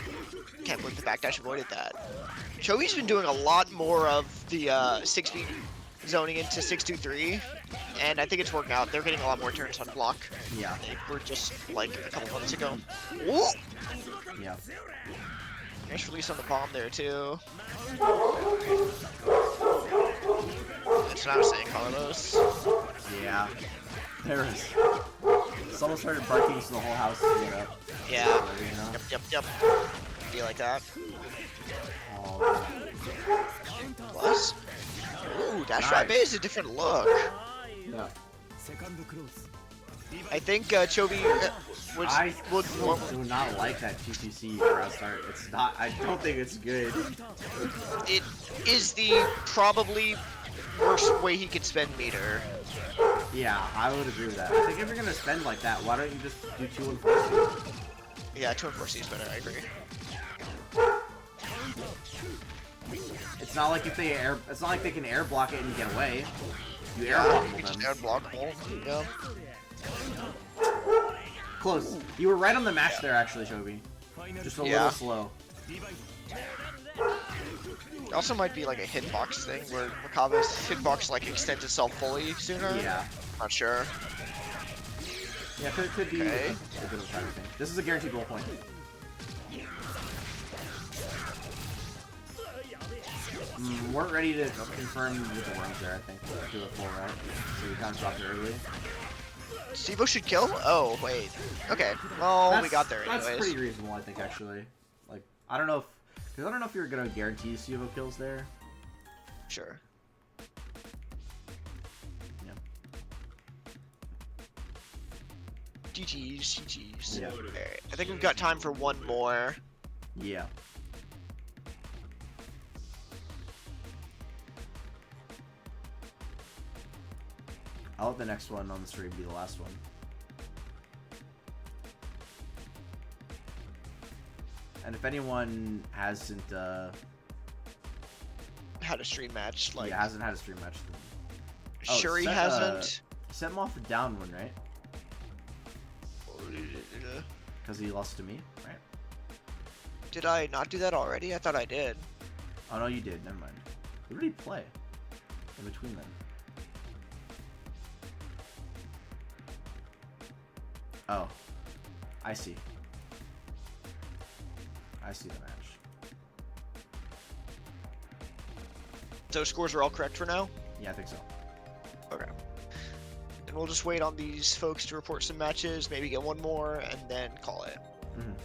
can't believe the backdash avoided that. Chobi's been doing a lot more of the 6B zoning into 6-2-3, and I think it's working out. They're getting a lot more turns on block. Yeah, They were just like a couple months ago. Ooh! yeah. Nice release on the bomb there too. That's what I was saying, Carlos. Yeah. There is. Someone started barking so the whole house lit up. Yeah. You know? Yep. Feel like that. Oh, Plus. Ooh, dash Nice. right bay is a different look. yeah. セカンドクローズ I think Chobi would I would still do not like that TTC around start. It's not. I don't think it's good. it is the probably worst way he could spend meter. Yeah, I would agree with that. I think if you're gonna spend like that, why don't you just do 2 and 4? Yeah, 2 and 4 C is better, I agree. It's not like if they air. It's not like they can air block it and get away. You air Yeah, block you just them. air blockable. Yeah. Close. You were right on the match there, actually, Shobi. ファイナル Just a Yeah. little slow. リバイ It also might be like a hitbox thing where Makaba's hitbox like extends itself fully sooner. Yeah. Not sure. Yeah, could be Okay. a bit of a timing thing. This is a guaranteed goal point. Weren't ready to confirm with the worms there, I think. Do a full right. So we kind of dropped it early. Stevo should kill? Oh, wait. Okay. Well, we got there That's anyways. pretty reasonable, I think, actually. Like, I don't know if... Because I don't know if you're going to guarantee Stevo kills there. Sure. Yeah. GG's. Yeah. Alright, I think we've got time for one more. Yeah. I'll let the next one on the stream be the last one. And if anyone hasn't, Had a stream match, like hasn't had a stream match, then Oh, Shuri set, hasn't. set him off the down one, right? Because he lost to me, right? Did I not do that already? I thought I did. Oh no, you did. Never mind. Who did he play in between then? Oh, I see. I see the match. So scores are all correct for now? Yeah, I think so. Okay. And we'll just wait on these folks to report some matches, maybe get one more, and then call it. Mhm.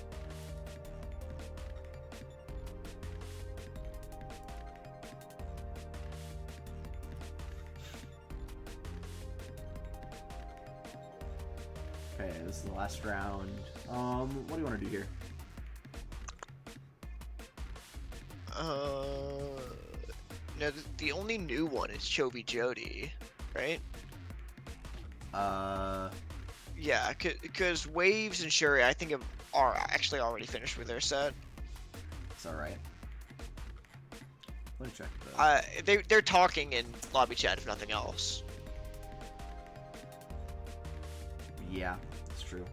Okay, this is the last round. What do you want to do here? No, the only new one is Chovy Jody, right? Yeah, because Waves and Shuri, I think, are actually already finished with their set. It's alright. Let me check the... They're talking in lobby chat, if nothing else. Yeah, it's true.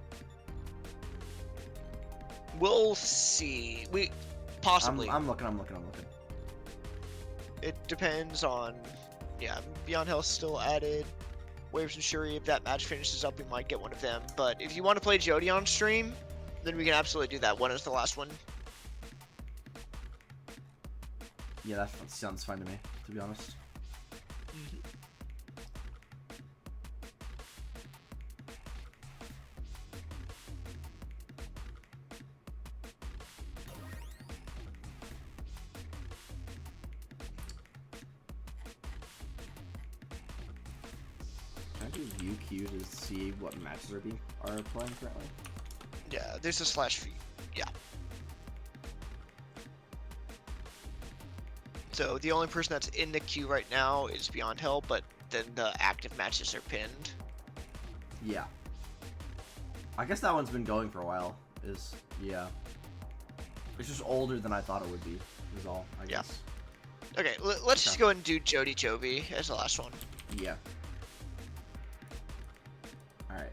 We'll see. Possibly. I'm looking. It depends on, yeah, Beyond Hell's still added. Waves and Shuri, if that match finishes up, we might get one of them. But if you want to play Jody on stream, then we can absolutely do that. When is the last one? Yeah, that sounds fine to me, to be honest. Can I do view queue to see what matches are playing currently? Yeah, there's a slash feed. Yeah. So the only person that's in the queue right now is Beyond Hell, but then the active matches are pinned. Yeah. I guess that one's been going for a while. Yeah. It's just older than I thought it would be, is all, I Yeah. guess. Okay, let's just go ahead and do Jody Chovy as the last one. Yeah. Alright.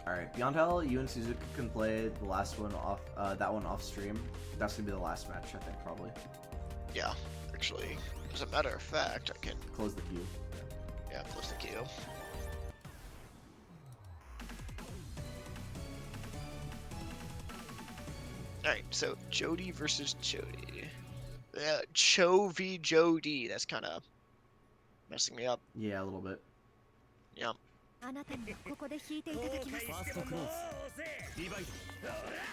Alright, Beyond Hell, you and Suzuki can play the last one off, that one off stream. That's gonna be the last match, I think, probably. Yeah, actually, as a matter of fact, I can, Close the queue. yeah, close the queue. Alright, so Jody versus Jody. Chovy Jody, that's kind of messing me up. Yeah, a little bit. Yeah. あなたにはここで引いていただきます。ファーストクローズディバイド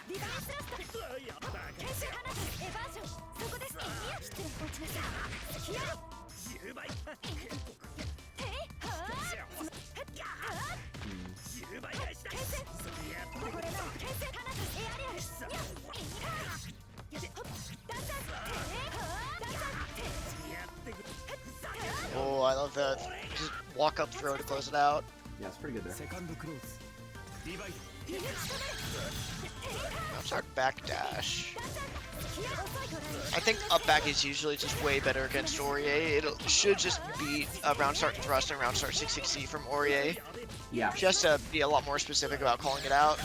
リバースラスト。研修放つエヴァージョン。そこですね。失礼落ちなさい。ヒアル。10倍ては10倍返しだ牽制。これの牽制。あなたエアリアル。よし。ほっ。ダンサー。ダンサー。 Oh, I love that. Just walk up throw to close it out. Yeah, it's pretty good there. セカンドクローズディバイド Now start backdash. I think up back is usually just way better against Aurier. It should just be a round start and thrust and round start 660 from Aurier. Yeah. Just to be a lot more specific about calling it out.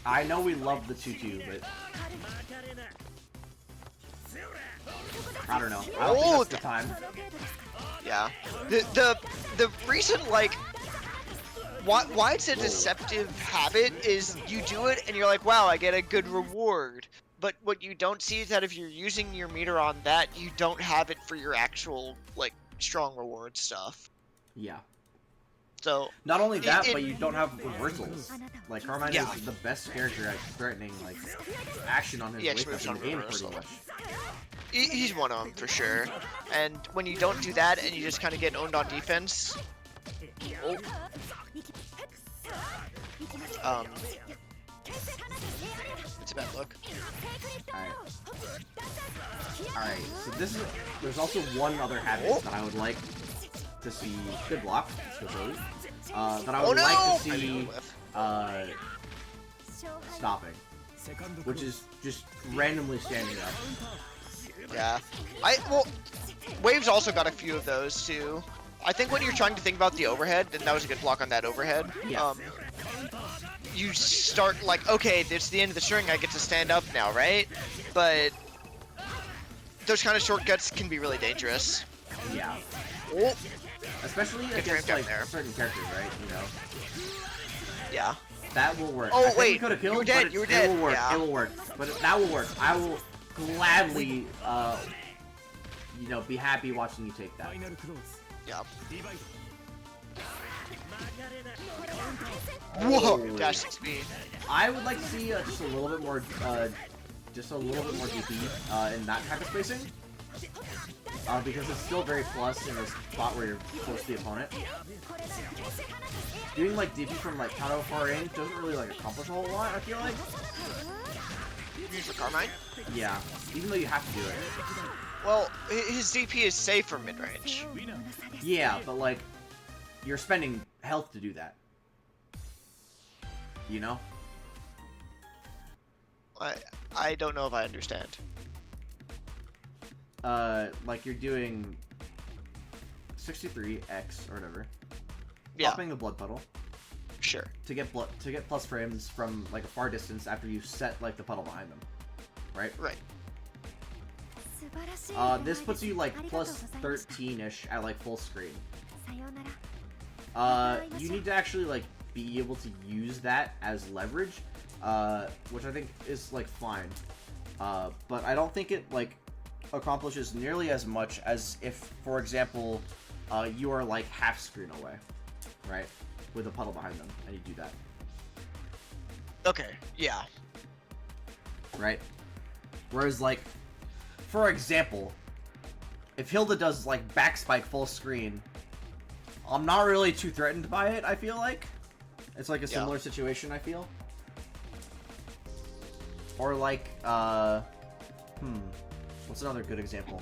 I know we love the 2-2, but I don't know. I don't Oh, think that's the time. Yeah. The reason, like, why it's a deceptive habit is you do it and you're like, wow, I get a good reward. But what you don't see is that if you're using your meter on that, you don't have it for your actual, like, strong reward stuff. Yeah. So Not only that, but you don't have reversals. Like, Carmine Yeah. is the best character at threatening, like, action on his Yeah, wake up moves in on the game, reversal. pretty much. he's one of them for sure. And when you don't do that and you just kind of get owned on defense, it's a bad look. Alright, so this is... There's also one other habit that I would like to see... Good block. Let's go Zoe. That I would like to I see... didn't whiff. Stopping. セカンドクロ Which ーズ is just randomly standing up. Yeah. Well, Waves also got a few of those too. I think when you're trying to think about the overhead, then that was a good block on that overhead. Yeah. you start like, okay, it's the end of the string, I get to stand up now, right? But those kind of shortcuts can be really dangerous. Yeah. Oh, Especially Get against ramped up like there. certain characters, right? You know, yeah. that will work. Oh, I think wait, we could have you killed, were dead, but you were it dead, will work. yeah. It will work. But that will work. I will gladly, you know, be happy watching you take that. ファイナルクローズ Yeah. ディバイド Whoa, Oh. dash 6B. I would like to see just a little bit more, DP in that type of spacing. Because it's still very plus in a spot where you're close to the opponent. Doing like DP from like kind of far range doesn't really like accomplish a whole lot, I feel like. Use the Carmine. Yeah, even though you have to do it. Well, his DP is safe from mid-range. ウィナー Yeah, but like, you're spending health to do that. You know? I don't know if I understand. Like you're doing 63x or whatever. Yeah, Popping the blood puddle sure. to get plus frames from like a far distance after you set like the puddle behind them. Right? Right. This puts you like plus 13-ish at like full screen. You need to actually like be able to use that as leverage, which I think is like fine. But I don't think it like accomplishes nearly as much as if, for example, you are like half screen away, right, with a puddle behind them, and you do that, Okay, yeah. right? Whereas like, for example, if Hilda does like back spike full screen, I'm not really too threatened by it. I feel like it's like a Yeah. similar situation. I feel, or like, what's another good example?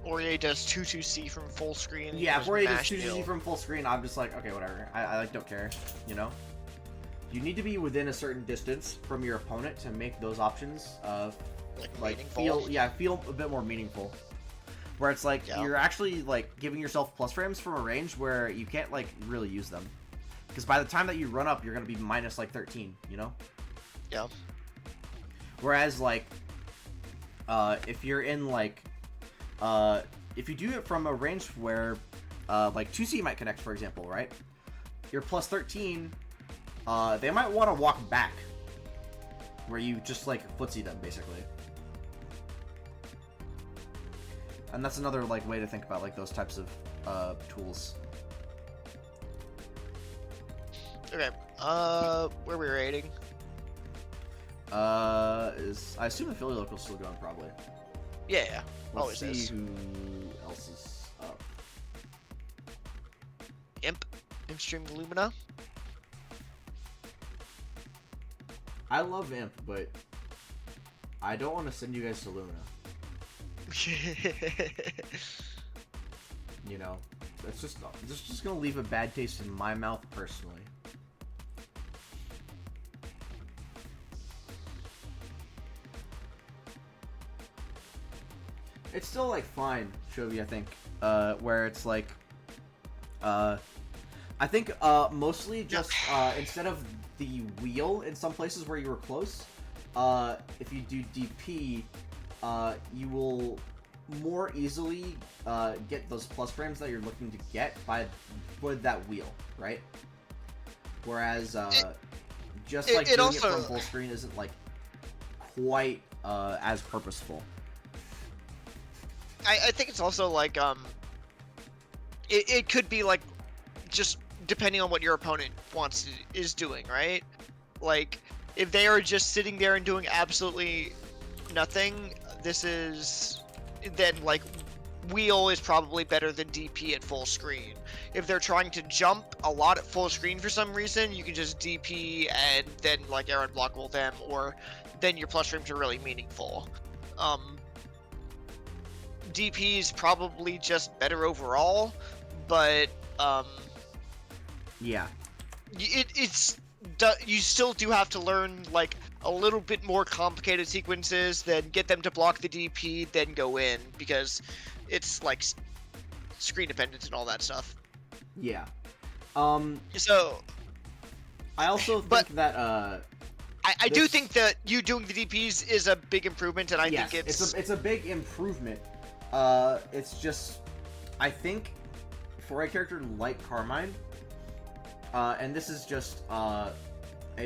Aurier does 2-2C from full screen. Yeah, There's before you mash just choose deal. from full screen, I'm just like, okay, whatever. I like don't care, you know. You need to be within a certain distance from your opponent to make those options like meaningful. feel a bit more meaningful. Where it's like Yeah. you're actually like giving yourself plus frames from a range where you can't like really use them. Because by the time that you run up, you're gonna be minus like 13, you know? Yeah. Whereas like if you're in like if you do it from a range where like 2C might connect, for example, right? You're plus 13, they might want to walk back. Where you just like footsie them basically. And that's another like way to think about like those types of tools. Okay. Where are we rating? Is I assume the Philly local's still going probably. Yeah, yeah. Let's Always see is. who else is up. Imp. Imstream Lumina. I love Imp, but I don't want to send you guys to Lumina. You know, it's just gonna leave a bad taste in my mouth personally. It's still like fine, Shobi, I think. Where it's like, I think mostly just instead of the wheel in some places where you were close, if you do DP, you will more easily get those plus frames that you're looking to get with that wheel, right? Whereas just like it doing also- it from full screen isn't like quite as purposeful. I think it's also like it could be like just depending on what your opponent is doing, right? Like if they are just sitting there and doing absolutely nothing, then like wheel is probably better than DP at full screen. If they're trying to jump a lot at full screen for some reason, you can just DP and then like air unblockable them, or then your plus frames are really meaningful. DP is probably just better overall, but Yeah. you still do have to learn like a little bit more complicated sequences, then get them to block the DP, then go in, because it's like screen dependent and all that stuff. Yeah. So I also think But- that I do This- think that you doing the DPs is a big improvement, and I yes, think it's a big improvement. It's just I think for a character like Carmine, and this is just a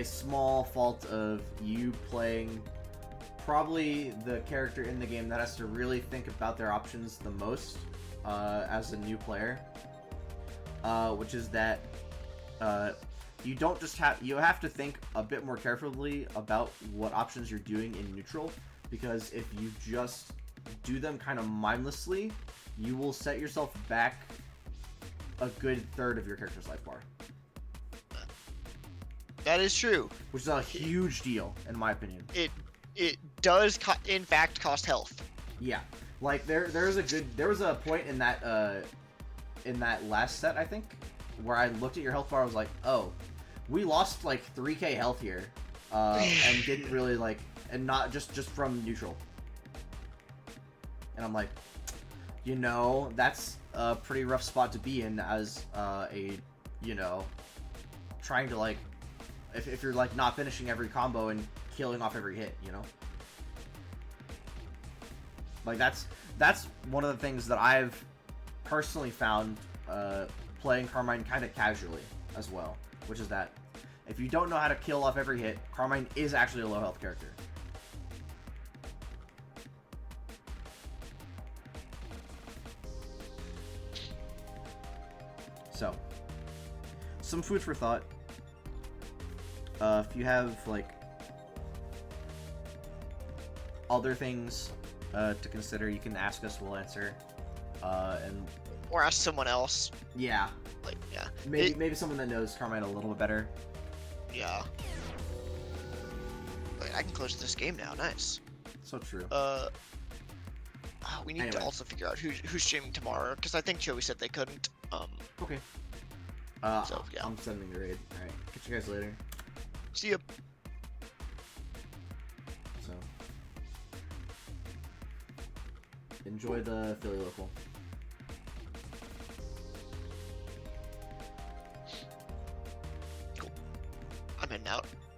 small fault of you playing probably the character in the game that has to really think about their options the most as a new player, which is that you don't just you have to think a bit more carefully about what options you're doing in neutral, because if you just do them kind of mindlessly, you will set yourself back a good third of your character's life bar, that is true. which is a huge deal in my opinion. It does in fact cost health. Yeah, like there was a point in that last set, I think, where I looked at your health bar. I was like, oh, we lost like 3k health here, and didn't really like, and not just from neutral. And I'm like, you know, that's a pretty rough spot to be in as trying to like, if you're like not finishing every combo and killing off every hit, you know. Like that's one of the things that I've personally found playing Carmine kind of casually as well, which is that if you don't know how to kill off every hit, Carmine is actually a low health character. So, some food for thought. If you have like other things to consider, you can ask us, we'll answer. And Or ask someone else. yeah, Like, yeah. maybe someone that knows Carmine a little bit better. Yeah. Wait, I can close this game now. Nice. So true. We need to Anyway. also figure out who's streaming tomorrow, because I think Joey said they couldn't. Okay. So, yeah. I'm sending the raid. Alright, catch you guys later. See ya. So, enjoy the Philly local. I'm heading out.